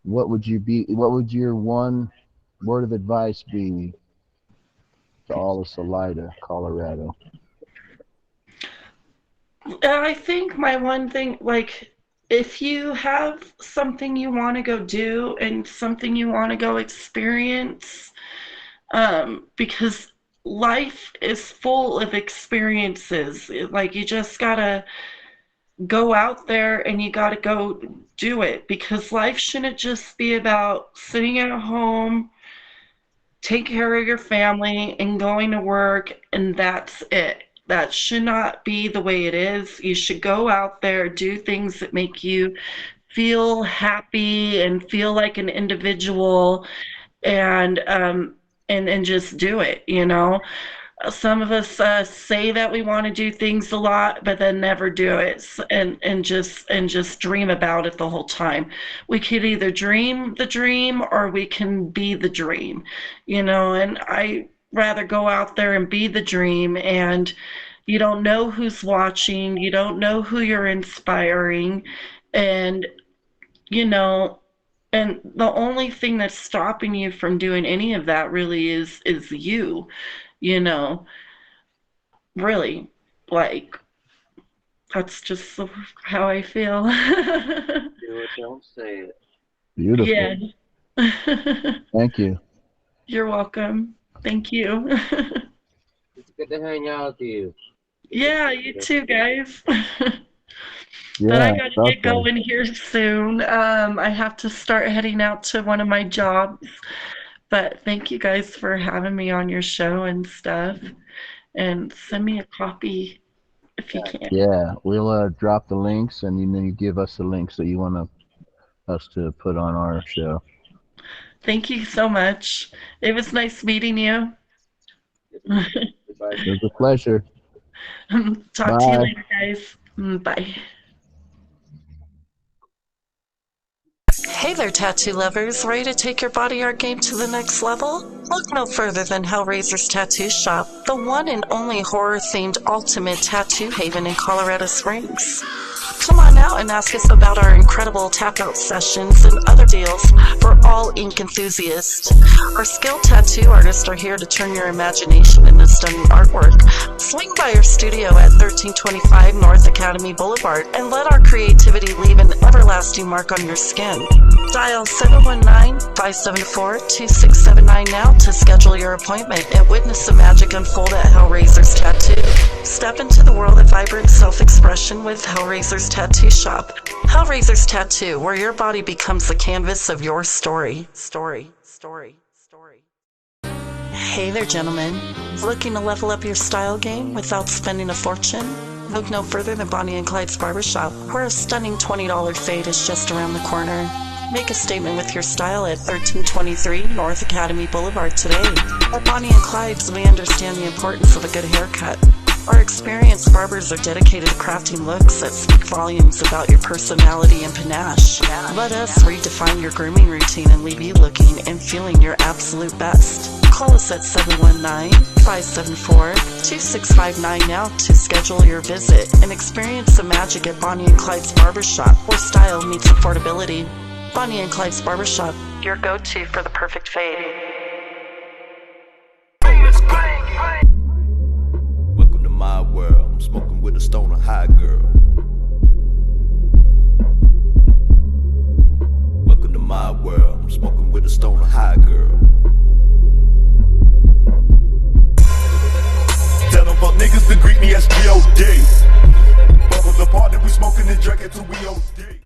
What would your one word of advice be to all of Salida, Colorado? I think my one thing, like, if you have something you want to go do and something you want to go experience, because life is full of experiences. Like, you just gotta go out there and you gotta go do it, because life shouldn't just be about sitting at home, take care of your family, and going to work, and that's it. That should not be the way it is. You should go out there, do things that make you feel happy and feel like an individual, and and just do it, you know. Some of us say that we want to do things a lot, but then never do it, and just dream about it the whole time. We could either dream the dream or we can be the dream, you know. And I rather go out there and be the dream. And you don't know who's watching, you don't know who you're inspiring, and you know. And the only thing that's stopping you from doing any of that really is you, you know. Really, like, that's just how I feel. Do it, don't say it. Beautiful. Yeah. Thank you. You're welcome. Thank you. It's good to hang out with you. Yeah, you too, guys. But Yeah, I gotta get okay. going here soon. I have to start heading out to one of my jobs. But thank you guys for having me on your show and stuff. And send me a copy if you can. Yeah, we'll drop the links, and then you give us the links that you want us to put on our show. Thank you so much. It was nice meeting you. It was a pleasure. Talk to you Bye. later, guys. Bye. Hey there, tattoo lovers. Ready to take your body art game to the next level? Look no further than Hellraiser's Tattoo Shop, the one and only horror-themed ultimate tattoo haven in Colorado Springs. Come on out and ask us about our incredible tap-out sessions and other deals for all ink enthusiasts. Our skilled tattoo artists are here to turn your imagination into stunning artwork. Swing by our studio at 1325 North Academy Boulevard and let our creativity leave an everlasting mark on your skin. Dial 719-574-2679 now to schedule your appointment and witness the magic unfold at Hellraiser's Tattoo. Step into the world of vibrant self-expression with Hellraiser's Tattoo. Tattoo Shop. Hellraiser's Tattoo, where your body becomes the canvas of your story. Hey there, gentlemen. Looking to level up your style game without spending a fortune? Look no further than Bonnie and Clyde's Barbershop, where a stunning $20 fade is just around the corner. Make a statement with your style at 1323 North Academy Boulevard today. At Bonnie and Clyde's, we understand the importance of a good haircut. Our experienced barbers are dedicated to crafting looks that speak volumes about your personality and panache. Let us redefine your grooming routine and leave you looking and feeling your absolute best. Call us at 719-574-2659 now to schedule your visit and experience the magic at Bonnie and Clyde's Barbershop, where style meets affordability. Bonnie and Clyde's Barbershop, your go-to for the perfect fade. Let's go. Welcome to my world. I'm smoking with a stoner high girl. Welcome to my world. I'm smoking with a stoner high girl. Tell them fuck niggas to greet me as G.O.D. Fuck with the part that we smoking and drinking till we OD.